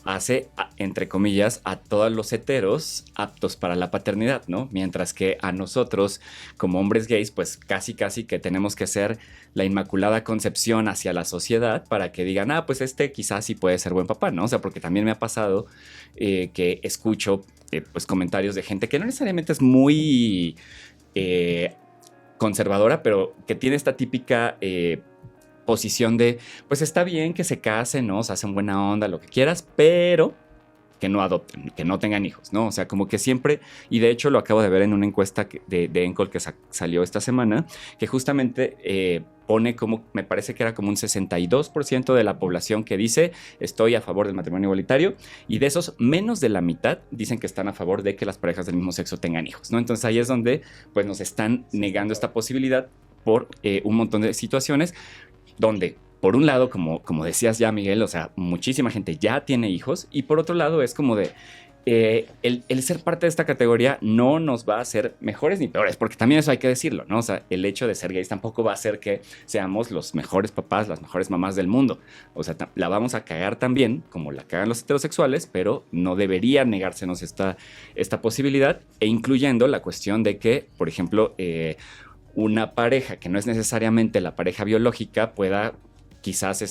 Speaker 5: hace, entre comillas, a todos los heteros aptos para la paternidad, ¿no? Mientras que a nosotros, como hombres gays, pues casi que tenemos que ser la inmaculada concepción hacia la sociedad para que digan, pues quizás sí puede ser buen papá, ¿no? O sea, porque también me ha pasado que escucho pues comentarios de gente que no necesariamente es muy conservadora, pero que tiene esta típica posición de, pues está bien que se casen, ¿no? O sea, hacen buena onda, lo que quieras, pero que no adopten, que no tengan hijos, ¿no? O sea, como que siempre, y de hecho lo acabo de ver en una encuesta de Encol que salió esta semana, que justamente pone como, me parece que era como un 62% de la población que dice, estoy a favor del matrimonio igualitario, y de esos, menos de la mitad dicen que están a favor de que las parejas del mismo sexo tengan hijos, ¿no? Entonces ahí es donde, pues, nos están negando esta posibilidad por un montón de situaciones, donde, por un lado, como decías ya, Miguel, o sea, muchísima gente ya tiene hijos, y por otro lado es como de, el ser parte de esta categoría no nos va a hacer mejores ni peores, porque también eso hay que decirlo, ¿no? O sea, el hecho de ser gays tampoco va a hacer que seamos los mejores papás, las mejores mamás del mundo. O sea, la vamos a cagar también, como la cagan los heterosexuales, pero no debería negársenos esta posibilidad, e incluyendo la cuestión de que, por ejemplo, una pareja que no es necesariamente la pareja biológica pueda quizás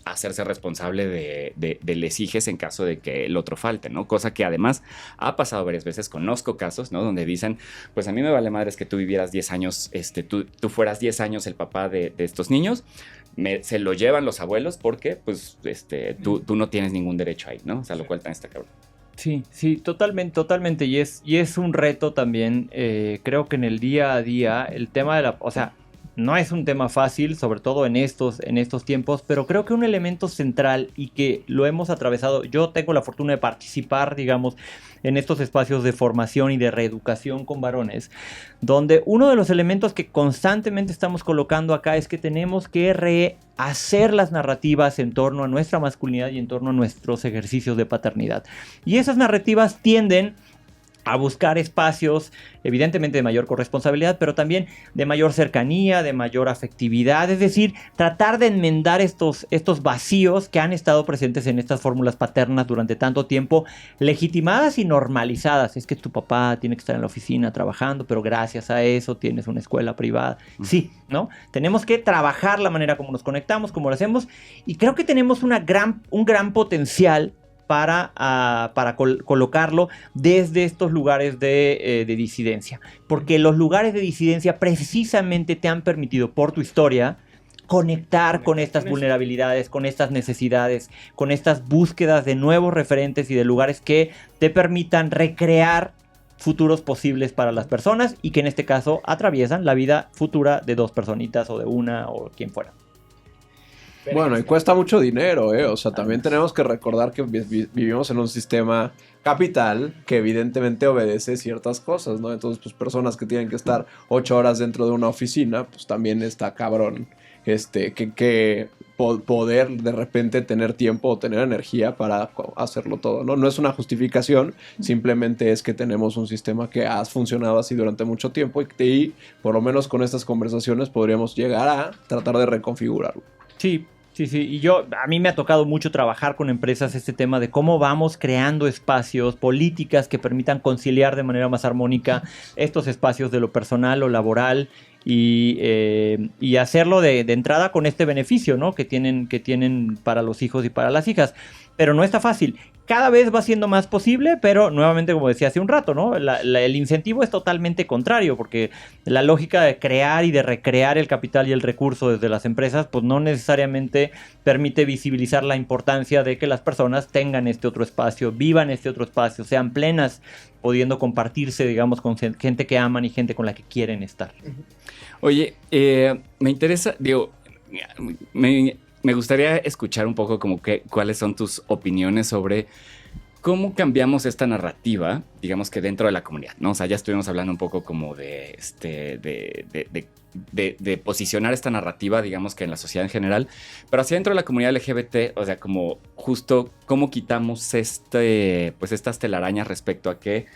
Speaker 5: hacerse responsable de les hijes en caso de que el otro falte, ¿no? Cosa que además ha pasado varias veces, conozco casos, ¿no? Donde dicen, pues a mí me vale madres que tú vivieras 10 años, tú fueras 10 años el papá de estos niños, se lo llevan los abuelos porque, pues, tú no tienes ningún derecho ahí, ¿no? O sea, lo cual también está cabrón.
Speaker 6: Sí, totalmente. Y es un reto también, creo que en el día a día, el tema de o sea, no es un tema fácil, sobre todo en estos tiempos, pero creo que un elemento central y que lo hemos atravesado, yo tengo la fortuna de participar, digamos, en estos espacios de formación y de reeducación con varones, donde uno de los elementos que constantemente estamos colocando acá es que tenemos que rehacer las narrativas en torno a nuestra masculinidad y en torno a nuestros ejercicios de paternidad. Y esas narrativas tienden a buscar espacios, evidentemente de mayor corresponsabilidad, pero también de mayor cercanía, de mayor afectividad, es decir, tratar de enmendar estos vacíos que han estado presentes en estas fórmulas paternas durante tanto tiempo, legitimadas y normalizadas. Es que tu papá tiene que estar en la oficina trabajando, pero gracias a eso tienes una escuela privada. Sí, ¿no? Tenemos que trabajar la manera como nos conectamos, como lo hacemos, y creo que tenemos un gran potencial para colocarlo desde estos lugares de disidencia. Porque los lugares de disidencia precisamente te han permitido, por tu historia, conectar con estas vulnerabilidades, con estas necesidades, con estas búsquedas de nuevos referentes y de lugares que te permitan recrear futuros posibles para las personas y que en este caso atraviesan la vida futura de dos personitas o de una o quien fuera.
Speaker 2: Bueno, y cuesta mucho dinero, ¿eh? O sea, también tenemos que recordar que vivimos en un sistema capital que evidentemente obedece ciertas cosas, ¿no? Entonces, pues personas que tienen que estar 8 horas dentro de una oficina, pues también está cabrón, poder de repente tener tiempo o tener energía para hacerlo todo, ¿no? No es una justificación, simplemente es que tenemos un sistema que ha funcionado así durante mucho tiempo y por lo menos con estas conversaciones podríamos llegar a tratar de reconfigurarlo.
Speaker 6: Sí. Y a mí me ha tocado mucho trabajar con empresas este tema de cómo vamos creando espacios, políticas que permitan conciliar de manera más armónica estos espacios de lo personal o laboral y hacerlo de entrada con este beneficio, ¿no? que tienen para los hijos y para las hijas. Pero no está fácil. Cada vez va siendo más posible, pero nuevamente, como decía hace un rato, ¿no? El incentivo es totalmente contrario, porque la lógica de crear y de recrear el capital y el recurso desde las empresas, pues no necesariamente permite visibilizar la importancia de que las personas tengan este otro espacio, vivan este otro espacio, sean plenas, pudiendo compartirse, digamos, con gente que aman y gente con la que quieren estar.
Speaker 5: Oye, me interesa, me gustaría escuchar un poco como cuáles son tus opiniones sobre cómo cambiamos esta narrativa, digamos que dentro de la comunidad, ¿no? O sea, ya estuvimos hablando un poco como de posicionar esta narrativa, digamos que en la sociedad en general, pero hacia dentro de la comunidad LGBT, o sea, como justo cómo quitamos pues estas telarañas respecto a que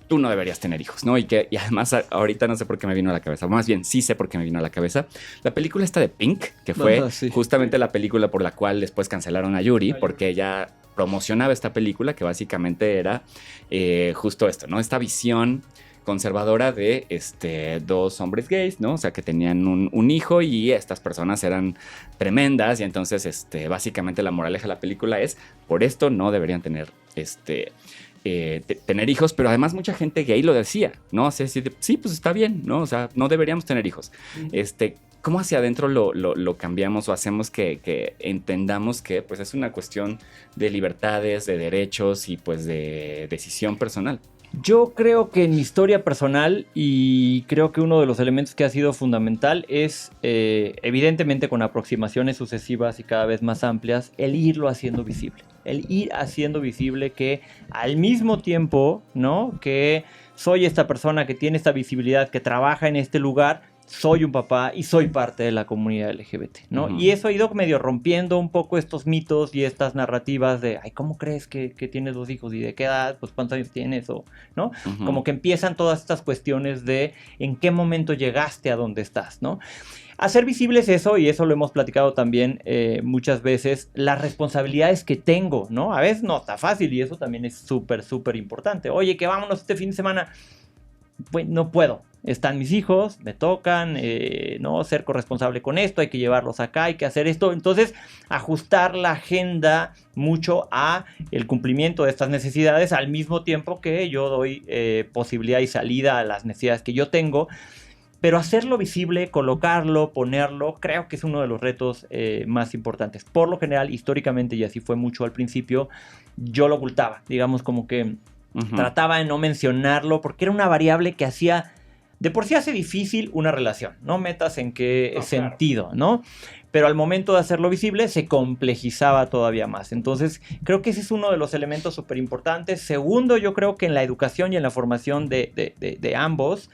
Speaker 5: tú no deberías tener hijos, ¿no? Y además ahorita no sé por qué me vino a la cabeza, más bien sí sé por qué me vino a la cabeza, la película esta de Pink, que fue justamente la película por la cual después cancelaron a Yuri, porque ella promocionaba esta película que básicamente era justo esto, ¿no? Esta visión conservadora de dos hombres gays, ¿no? O sea, que tenían un hijo y estas personas eran tremendas y entonces básicamente la moraleja de la película es, por esto no deberían tener tener hijos, pero además mucha gente gay lo decía, ¿no? O sea, sí, pues está bien, ¿no? O sea, no deberíamos tener hijos. ¿Cómo hacia adentro lo cambiamos o hacemos que entendamos que pues es una cuestión de libertades, de derechos y pues de decisión personal?
Speaker 6: Yo creo que en mi historia personal, y creo que uno de los elementos que ha sido fundamental es, evidentemente con aproximaciones sucesivas y cada vez más amplias, el irlo haciendo visible. El ir haciendo visible que al mismo tiempo, ¿no? Que soy esta persona que tiene esta visibilidad, que trabaja en este lugar, soy un papá y soy parte de la comunidad LGBT, ¿no? Uh-huh. Y eso ha ido medio rompiendo un poco estos mitos y estas narrativas de, ay, ¿cómo crees que tienes 2 hijos? ¿Y de qué edad? Pues, ¿cuántos años tienes? O, ¿no? Uh-huh. Como que empiezan todas estas cuestiones de en qué momento llegaste a donde estás, ¿no? Hacer visibles eso, y eso lo hemos platicado también muchas veces, las responsabilidades que tengo, ¿no? A veces no está fácil y eso también es súper, súper importante. Oye, que vámonos este fin de semana. Pues no puedo. están mis hijos, me tocan, ¿no? Ser corresponsable con esto, hay que llevarlos acá, hay que hacer esto. Entonces, ajustar la agenda mucho a el cumplimiento de estas necesidades al mismo tiempo que yo doy posibilidad y salida a las necesidades que yo tengo. Pero hacerlo visible, colocarlo, ponerlo, creo que es uno de los retos más importantes. Por lo general, históricamente, y así fue mucho al principio, yo lo ocultaba. Digamos como que trataba de no mencionarlo porque era una variable que hacía... De por sí hace difícil una relación. No metas en qué sentido, ¿no? Pero al momento de hacerlo visible se complejizaba todavía más. Entonces, creo que ese es uno de los elementos súper importantes. Segundo, yo creo que en la educación y en la formación de ambos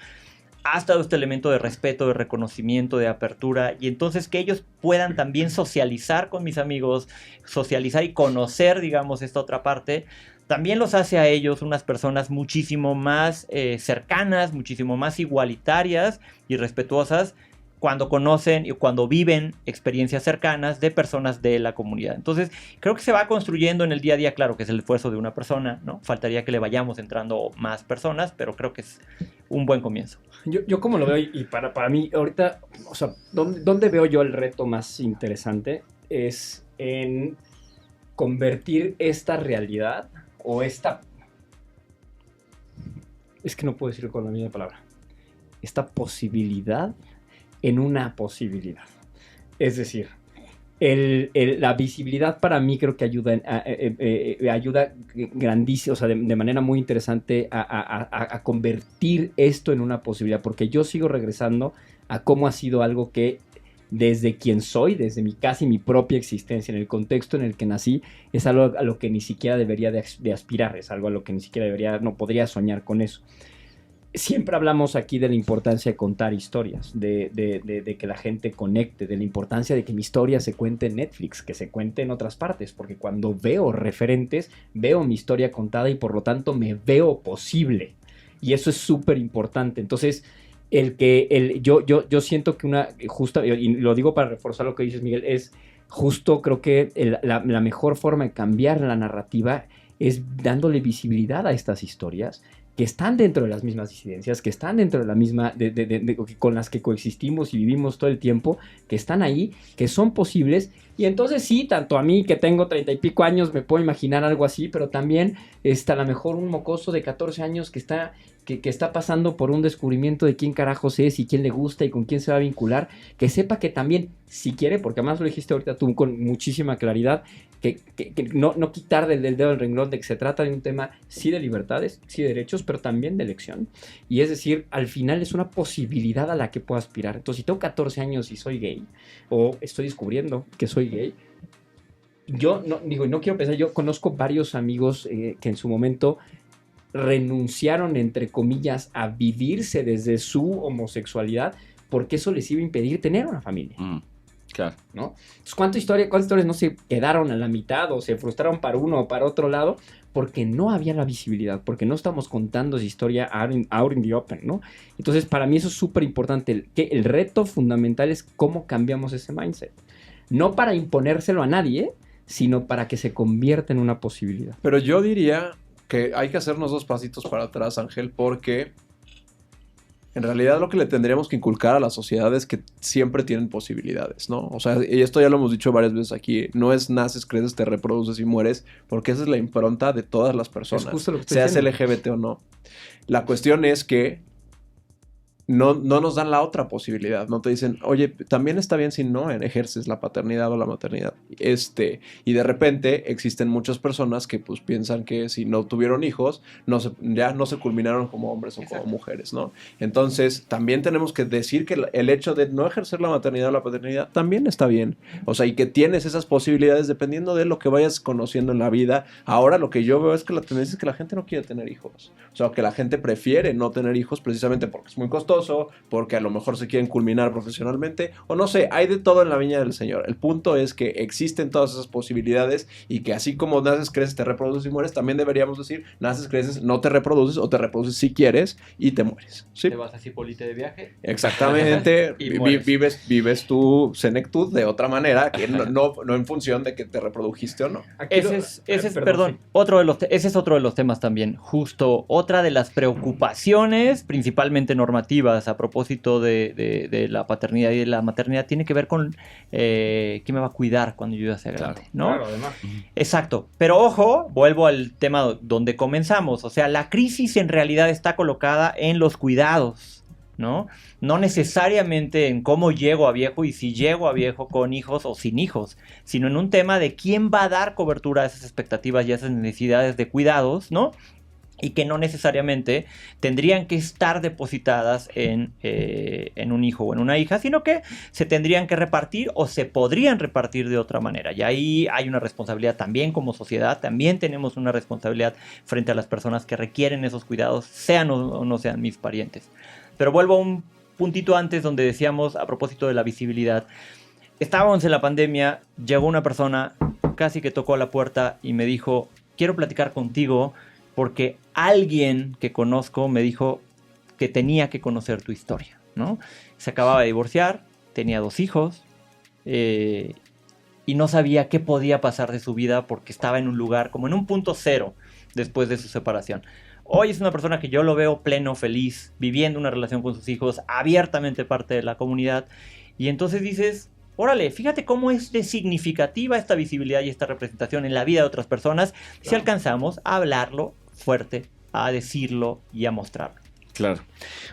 Speaker 6: ha estado este elemento de respeto, de reconocimiento, de apertura, y entonces que ellos puedan también socializar con mis amigos, socializar y conocer, digamos, esta otra parte, también los hace a ellos unas personas muchísimo más cercanas, muchísimo más igualitarias y respetuosas cuando conocen y cuando viven experiencias cercanas de personas de la comunidad. Entonces, creo que se va construyendo en el día a día, claro que es el esfuerzo de una persona, ¿no? Faltaría que le vayamos entrando más personas, pero creo que es un buen comienzo.
Speaker 3: Yo como lo veo, y para mí ahorita, o sea, ¿dónde veo yo el reto más interesante? Es en convertir esta realidad o esta... Es que no puedo decirlo con la misma palabra. Esta posibilidad en una posibilidad. Es decir, la visibilidad para mí creo que ayuda grandísimo, o sea, de manera muy interesante a convertir esto en una posibilidad, porque yo sigo regresando a cómo ha sido algo que desde quien soy, desde mi casi mi propia existencia, en el contexto en el que nací, es algo a lo que ni siquiera debería de aspirar, es algo a lo que ni siquiera no podría soñar con eso. Siempre hablamos aquí de la importancia de contar historias, de que la gente conecte, de la importancia de que mi historia se cuente en Netflix, que se cuente en otras partes, porque cuando veo referentes, veo mi historia contada y por lo tanto me veo posible. Y eso es súper importante. Entonces, yo siento que justa, y lo digo para reforzar lo que dices, Miguel, es justo, creo que la mejor forma de cambiar la narrativa es dándole visibilidad a estas historias que están dentro de las mismas disidencias, que están dentro de la misma, con las que coexistimos y vivimos todo el tiempo, que están ahí, que son posibles. Y entonces sí, tanto a mí que tengo 30 y pico años me puedo imaginar algo así, pero también a lo mejor un mocoso de 14 años que está pasando por un descubrimiento de quién carajos es y quién le gusta y con quién se va a vincular, que sepa que también, si quiere, porque además lo dijiste ahorita tú con muchísima claridad, que no quitar del dedo del renglón de que se trata de un tema sí de libertades, sí de derechos, pero también de elección. Y es decir, al final es una posibilidad a la que puedo aspirar. Entonces, si tengo 14 años y soy gay, o estoy descubriendo que soy gay, yo no quiero pensar, yo conozco varios amigos que en su momento renunciaron, entre comillas, a vivirse desde su homosexualidad porque eso les iba a impedir tener una familia.
Speaker 5: Claro.
Speaker 3: ¿No? Entonces, ¿cuántas historias no se quedaron a la mitad o se frustraron para uno o para otro lado? Porque no había la visibilidad, porque no estamos contando esa historia out in the open, ¿no? Entonces, para mí eso es súper importante. El reto fundamental es cómo cambiamos ese mindset. No para imponérselo a nadie, sino para que se convierta en una posibilidad.
Speaker 2: Pero yo diría que hay que hacernos 2 pasitos para atrás, Ángel, porque en realidad lo que le tendríamos que inculcar a la sociedad es que siempre tienen posibilidades, ¿no? O sea, y esto ya lo hemos dicho varias veces aquí, no es naces, creces, te reproduces y mueres, porque esa es la impronta de todas las personas,
Speaker 3: es justo lo que estoy
Speaker 2: seas
Speaker 3: diciendo.
Speaker 2: LGBT o no. La cuestión es que no nos dan la otra posibilidad, no te dicen, oye, también está bien si no ejerces la paternidad o la maternidad. Y de repente existen muchas personas que pues piensan que si no tuvieron hijos, ya no se culminaron como hombres o como mujeres, ¿no? Entonces, también tenemos que decir que el hecho de no ejercer la maternidad o la paternidad también está bien. O sea, y que tienes esas posibilidades dependiendo de lo que vayas conociendo en la vida. Ahora lo que yo veo es que la tendencia es que la gente no quiere tener hijos. O sea, que la gente prefiere no tener hijos precisamente porque es muy costoso, porque a lo mejor se quieren culminar profesionalmente, o no sé, hay de todo en la viña del Señor. El punto es que existen todas esas posibilidades y que así como naces, creces, te reproduces y mueres, también deberíamos decir, naces, creces, no te reproduces o te reproduces si quieres y te mueres. ¿Sí?
Speaker 6: Te vas a Cipolite de viaje.
Speaker 2: Exactamente.
Speaker 6: Y mueres.
Speaker 2: vives tu senectud de otra manera, que no en función de que te reprodujiste o no.
Speaker 6: Ese es otro de los temas también. Justo otra de las preocupaciones, principalmente normativas, expectativas a propósito de la paternidad y de la maternidad tiene que ver con quién me va a cuidar cuando yo ya sea grande, ¿no?
Speaker 3: Claro, además.
Speaker 6: Exacto. Pero ojo, vuelvo al tema donde comenzamos. O sea, la crisis en realidad está colocada en los cuidados, ¿no? No necesariamente en cómo llego a viejo y si llego a viejo con hijos o sin hijos, sino en un tema de quién va a dar cobertura a esas expectativas y a esas necesidades de cuidados, ¿no? Y que no necesariamente tendrían que estar depositadas en un hijo o en una hija, sino que se tendrían que repartir o se podrían repartir de otra manera. Y ahí hay una responsabilidad también como sociedad, también tenemos una responsabilidad frente a las personas que requieren esos cuidados, sean o no sean mis parientes. Pero vuelvo a un puntito antes donde decíamos a propósito de la visibilidad. Estábamos en la pandemia, llegó una persona, casi que tocó a la puerta y me dijo, quiero platicar contigo porque alguien que conozco me dijo que tenía que conocer tu historia, ¿no? Se acababa de divorciar, tenía 2 hijos y no sabía qué podía pasar de su vida porque estaba en un lugar como en un punto cero después de su separación. Hoy es una persona que yo lo veo pleno, feliz, viviendo una relación con sus hijos, abiertamente parte de la comunidad. Y entonces dices, órale, fíjate cómo es de significativa esta visibilidad y esta representación en la vida de otras personas si alcanzamos a hablarlo fuerte, a decirlo y a mostrarlo.
Speaker 5: Claro.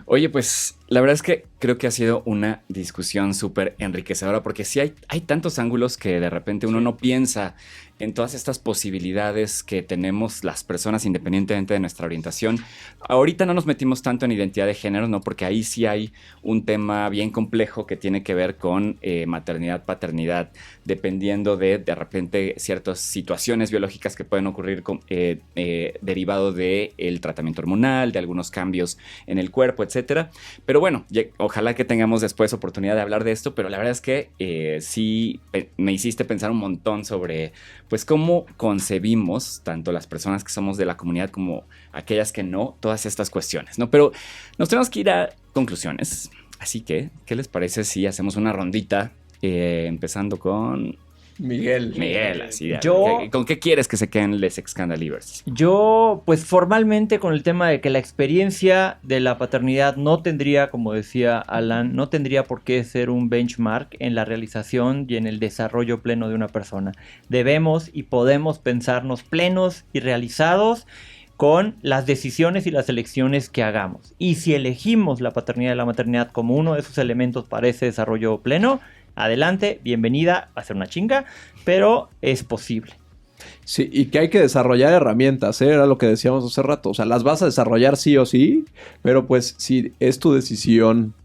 Speaker 5: Oye, pues la verdad es que creo que ha sido una discusión súper enriquecedora porque sí hay tantos ángulos que de repente uno no piensa en todas estas posibilidades que tenemos las personas independientemente de nuestra orientación. Ahorita no nos metimos tanto en identidad de género, ¿no? Porque ahí sí hay un tema bien complejo que tiene que ver con maternidad, paternidad, dependiendo de repente ciertas situaciones biológicas que pueden ocurrir derivado del tratamiento hormonal, de algunos cambios en el cuerpo, etcétera. Pero bueno, ojalá que tengamos después oportunidad de hablar de esto, pero la verdad es que sí me hiciste pensar un montón sobre pues cómo concebimos tanto las personas que somos de la comunidad como aquellas que no, todas estas cuestiones, ¿no? Pero nos tenemos que ir a conclusiones, así que, ¿qué les parece si hacemos una rondita empezando con
Speaker 2: Miguel,
Speaker 5: así de,
Speaker 6: Yo-
Speaker 5: ¿con qué quieres que se queden les Excandalivers?
Speaker 6: Yo, pues formalmente con el tema de que la experiencia de la paternidad no tendría, como decía Alan, no tendría por qué ser un benchmark en la realización y en el desarrollo pleno de una persona. Debemos y podemos pensarnos plenos y realizados con las decisiones y las elecciones que hagamos. Y si elegimos la paternidad y la maternidad como uno de esos elementos para ese desarrollo pleno, adelante, bienvenida, va a ser una chinga, pero es posible.
Speaker 2: Sí, y que hay que desarrollar herramientas, ¿eh? Era lo que decíamos hace rato. O sea, las vas a desarrollar sí o sí, pero pues si es tu decisión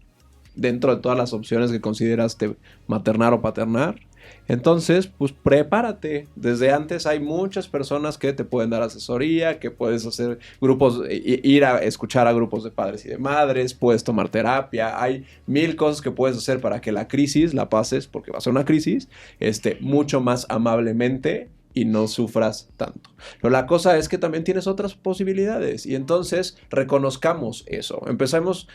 Speaker 2: dentro de todas las opciones que consideras de maternar o paternar, entonces, pues prepárate. Desde antes hay muchas personas que te pueden dar asesoría, que puedes hacer grupos, ir a escuchar a grupos de padres y de madres, puedes tomar terapia. Hay 1000 cosas que puedes hacer para que la crisis la pases, porque va a ser una crisis, mucho más amablemente y no sufras tanto. Pero la cosa es que también tienes otras posibilidades y entonces reconozcamos eso. Empecemos,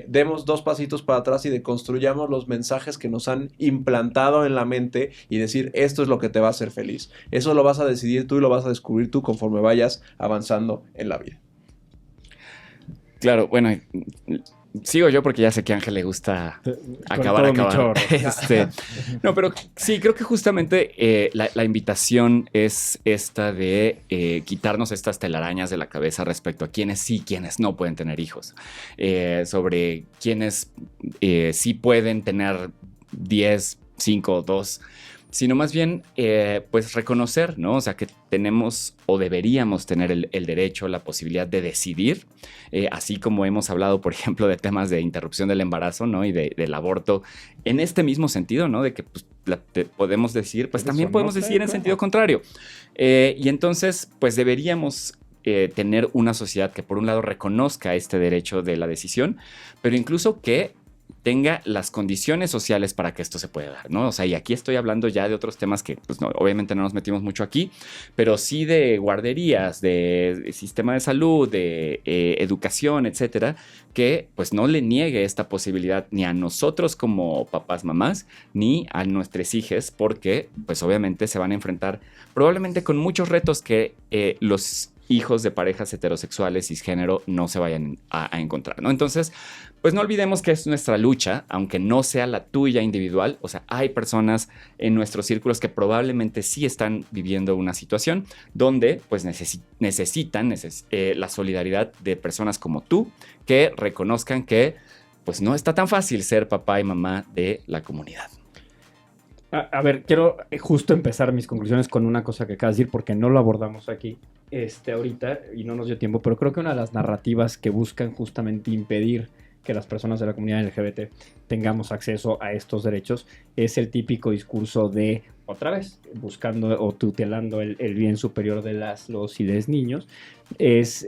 Speaker 2: demos 2 pasitos para atrás y deconstruyamos los mensajes que nos han implantado en la mente y decir, esto es lo que te va a hacer feliz. Eso lo vas a decidir tú y lo vas a descubrir tú conforme vayas avanzando en la vida.
Speaker 5: Claro, bueno, sigo yo porque ya sé que a Ángel le gusta acabar. No, pero sí, creo que justamente la invitación es esta de quitarnos estas telarañas de la cabeza respecto a quienes sí, quienes no pueden tener hijos. Sobre quienes sí pueden tener 10, 5, 2, sino más bien, pues reconocer, ¿no? O sea, que tenemos o deberíamos tener el derecho, la posibilidad de decidir, así como hemos hablado, por ejemplo, de temas de interrupción del embarazo, ¿no? Y del aborto, en este mismo sentido, ¿no? De que pues, podemos decir, pues también podemos decir en sentido contrario. Y entonces, pues deberíamos tener una sociedad que por un lado reconozca este derecho de la decisión, pero incluso que tenga las condiciones sociales para que esto se pueda dar, ¿no? O sea, y aquí estoy hablando ya de otros temas que, pues, no, obviamente no nos metimos mucho aquí, pero sí de guarderías, de sistema de salud, de educación, etcétera, que, pues, no le niegue esta posibilidad ni a nosotros como papás, mamás, ni a nuestros hijos, porque, pues, obviamente se van a enfrentar probablemente con muchos retos que los hijos de parejas heterosexuales cisgénero no se vayan a encontrar, ¿no? Entonces, pues no olvidemos que es nuestra lucha, aunque no sea la tuya individual. O sea, hay personas en nuestros círculos que probablemente sí están viviendo una situación donde pues necesitan la solidaridad de personas como tú, que reconozcan que pues no está tan fácil ser papá y mamá de la comunidad.
Speaker 3: A ver, quiero justo empezar mis conclusiones con una cosa que acabas de decir, porque no lo abordamos aquí ahorita y no nos dio tiempo, pero creo que una de las narrativas que buscan justamente impedir que las personas de la comunidad LGBT tengamos acceso a estos derechos es el típico discurso de, otra vez, buscando o tutelando el bien superior de los y les niños, es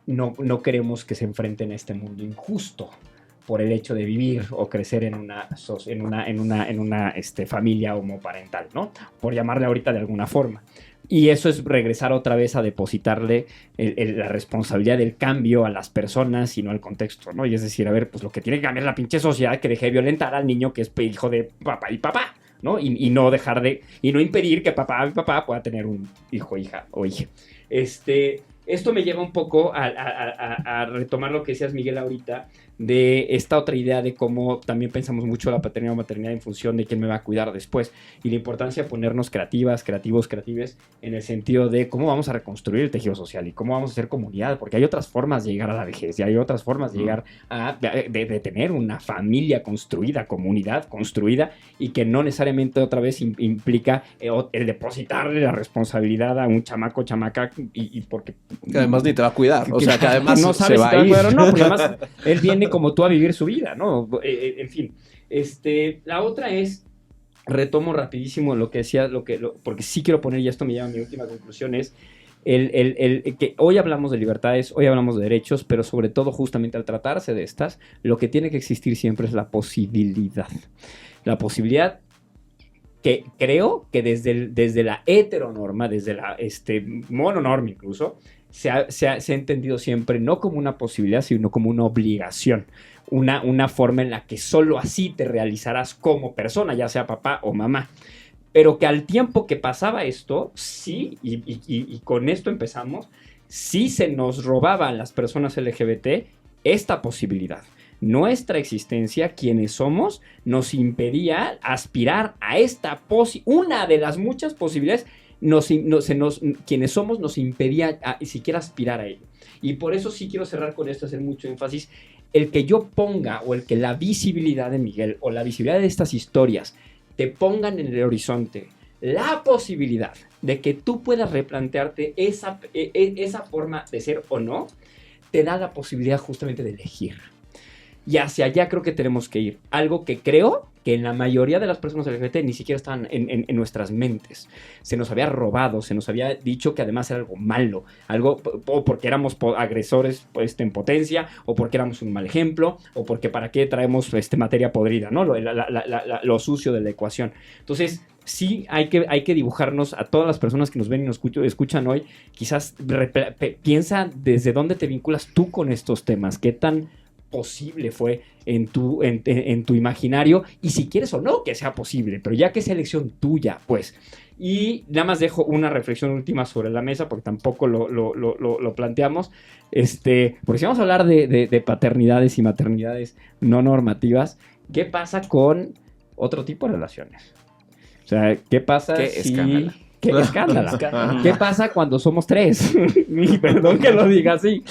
Speaker 3: no queremos que se enfrenten a este mundo injusto por el hecho de vivir o crecer en una familia homoparental, ¿no? Por llamarle ahorita de alguna forma. Y eso es regresar otra vez a depositarle la responsabilidad del cambio a las personas y no al contexto, ¿no? Y es decir, a ver, pues lo que tiene que cambiar la pinche sociedad que deje de violentar al niño que es hijo de papá y papá, ¿no? Y no dejar de... Y no impedir que papá y papá pueda tener un hijo, hija o hija. Esto me lleva un poco a retomar lo que decías, Miguel, ahorita, de esta otra idea de cómo también pensamos mucho la paternidad o maternidad en función de quién me va a cuidar después, y la importancia de ponernos creativas, creativos, creatives, en el sentido de cómo vamos a reconstruir el tejido social y cómo vamos a hacer comunidad, porque hay otras formas de llegar a la vejez y hay otras formas de llegar de tener una familia construida, comunidad construida, y que no necesariamente otra vez implica el depositarle la responsabilidad a un chamaco, chamaca, y porque...
Speaker 2: Que además ni te va a cuidar, o sea, que además
Speaker 3: no
Speaker 2: se
Speaker 3: sabes
Speaker 2: va
Speaker 3: si
Speaker 2: a
Speaker 3: te
Speaker 2: ir.
Speaker 3: va a cuidar o no, porque además él viene como tú a vivir su vida, ¿no? En fin, la otra es, retomo rapidísimo lo que decía, porque sí quiero poner, y esto me lleva a mi última conclusión, es que hoy hablamos de libertades, hoy hablamos de derechos, pero sobre todo justamente al tratarse de estas, lo que tiene que existir siempre es la posibilidad. La posibilidad que creo que desde la heteronorma, desde la mononorma incluso, se ha entendido siempre no como una posibilidad, sino como una obligación. Una forma en la que solo así te realizarás como persona, ya sea papá o mamá. Pero que al tiempo que pasaba esto, sí, y con esto empezamos, sí se nos robaba a las personas LGBT esta posibilidad. Nuestra existencia, quienes somos, nos impedía aspirar a esta una de las muchas posibilidades. Quienes somos nos impedía siquiera aspirar a ello. Y por eso sí quiero cerrar con esto, hacer mucho énfasis. El que yo ponga, o el que la visibilidad de Miguel, o la visibilidad de estas historias, te pongan en el horizonte la posibilidad de que tú puedas replantearte esa forma de ser o no, te da la posibilidad justamente de elegir. Y hacia allá creo que tenemos que ir. Algo que creo que en la mayoría de las personas LGBT ni siquiera estaban en nuestras mentes. Se nos había robado, se nos había dicho que además era algo malo, o porque éramos agresores en potencia, o porque éramos un mal ejemplo, o porque para qué traemos materia podrida, ¿no? Lo sucio de la ecuación. Entonces, sí hay que dibujarnos a todas las personas que nos ven y nos escuchan hoy. Quizás piensa desde dónde te vinculas tú con estos temas, qué tan posible fue en tu imaginario, y si quieres o no que sea posible, pero ya que es elección tuya, pues. Y nada más dejo una reflexión última sobre la mesa, porque tampoco lo planteamos, porque si vamos a hablar de paternidades y maternidades no normativas, ¿qué pasa con otro tipo de relaciones? O sea, ¿qué pasa si... ¡Qué escándalo! ¿Qué pasa cuando somos tres? Perdón que lo diga así.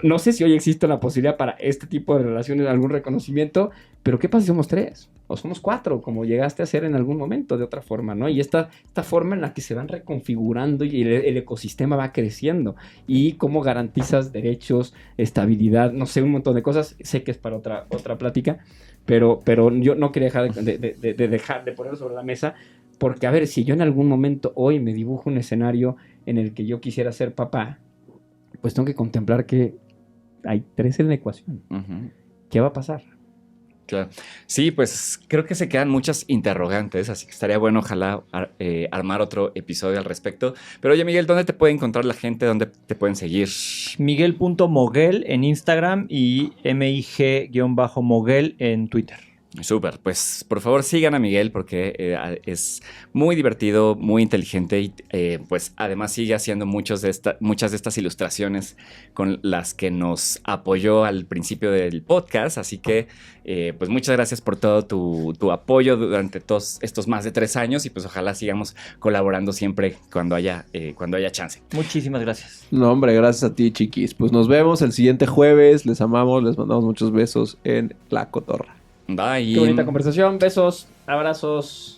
Speaker 3: No sé si hoy existe la posibilidad para este tipo de relaciones, algún reconocimiento, pero ¿qué pasa si somos tres? O somos cuatro, como llegaste a ser en algún momento de otra forma, ¿no? Y esta forma en la que se van reconfigurando y el ecosistema va creciendo. Y cómo garantizas derechos, estabilidad, no sé, un montón de cosas. Sé que es para otra plática, pero yo no quería dejar de ponerlo sobre la mesa, porque a ver, si yo en algún momento hoy me dibujo un escenario en el que yo quisiera ser papá, pues tengo que contemplar que hay tres en la ecuación.
Speaker 5: Uh-huh.
Speaker 3: ¿Qué va a pasar?
Speaker 5: Claro. Sí, pues creo que se quedan muchas interrogantes, así que estaría bueno, ojalá, armar otro episodio al respecto. Pero oye, Miguel, ¿dónde te puede encontrar la gente? ¿Dónde te pueden seguir?
Speaker 6: Miguel.moguel en Instagram y mig-moguel en Twitter.
Speaker 5: Súper, pues por favor sigan a Miguel porque es muy divertido, muy inteligente y pues además sigue haciendo muchas de estas ilustraciones con las que nos apoyó al principio del podcast, así que pues muchas gracias por todo tu apoyo durante todos estos más de 3 años y pues ojalá sigamos colaborando siempre cuando haya chance.
Speaker 6: Muchísimas gracias.
Speaker 2: No, hombre, gracias a ti, chiquis. Pues nos vemos el siguiente jueves. Les amamos, les mandamos muchos besos en La Cotorra.
Speaker 5: Bye.
Speaker 3: Qué bonita conversación. Besos, abrazos.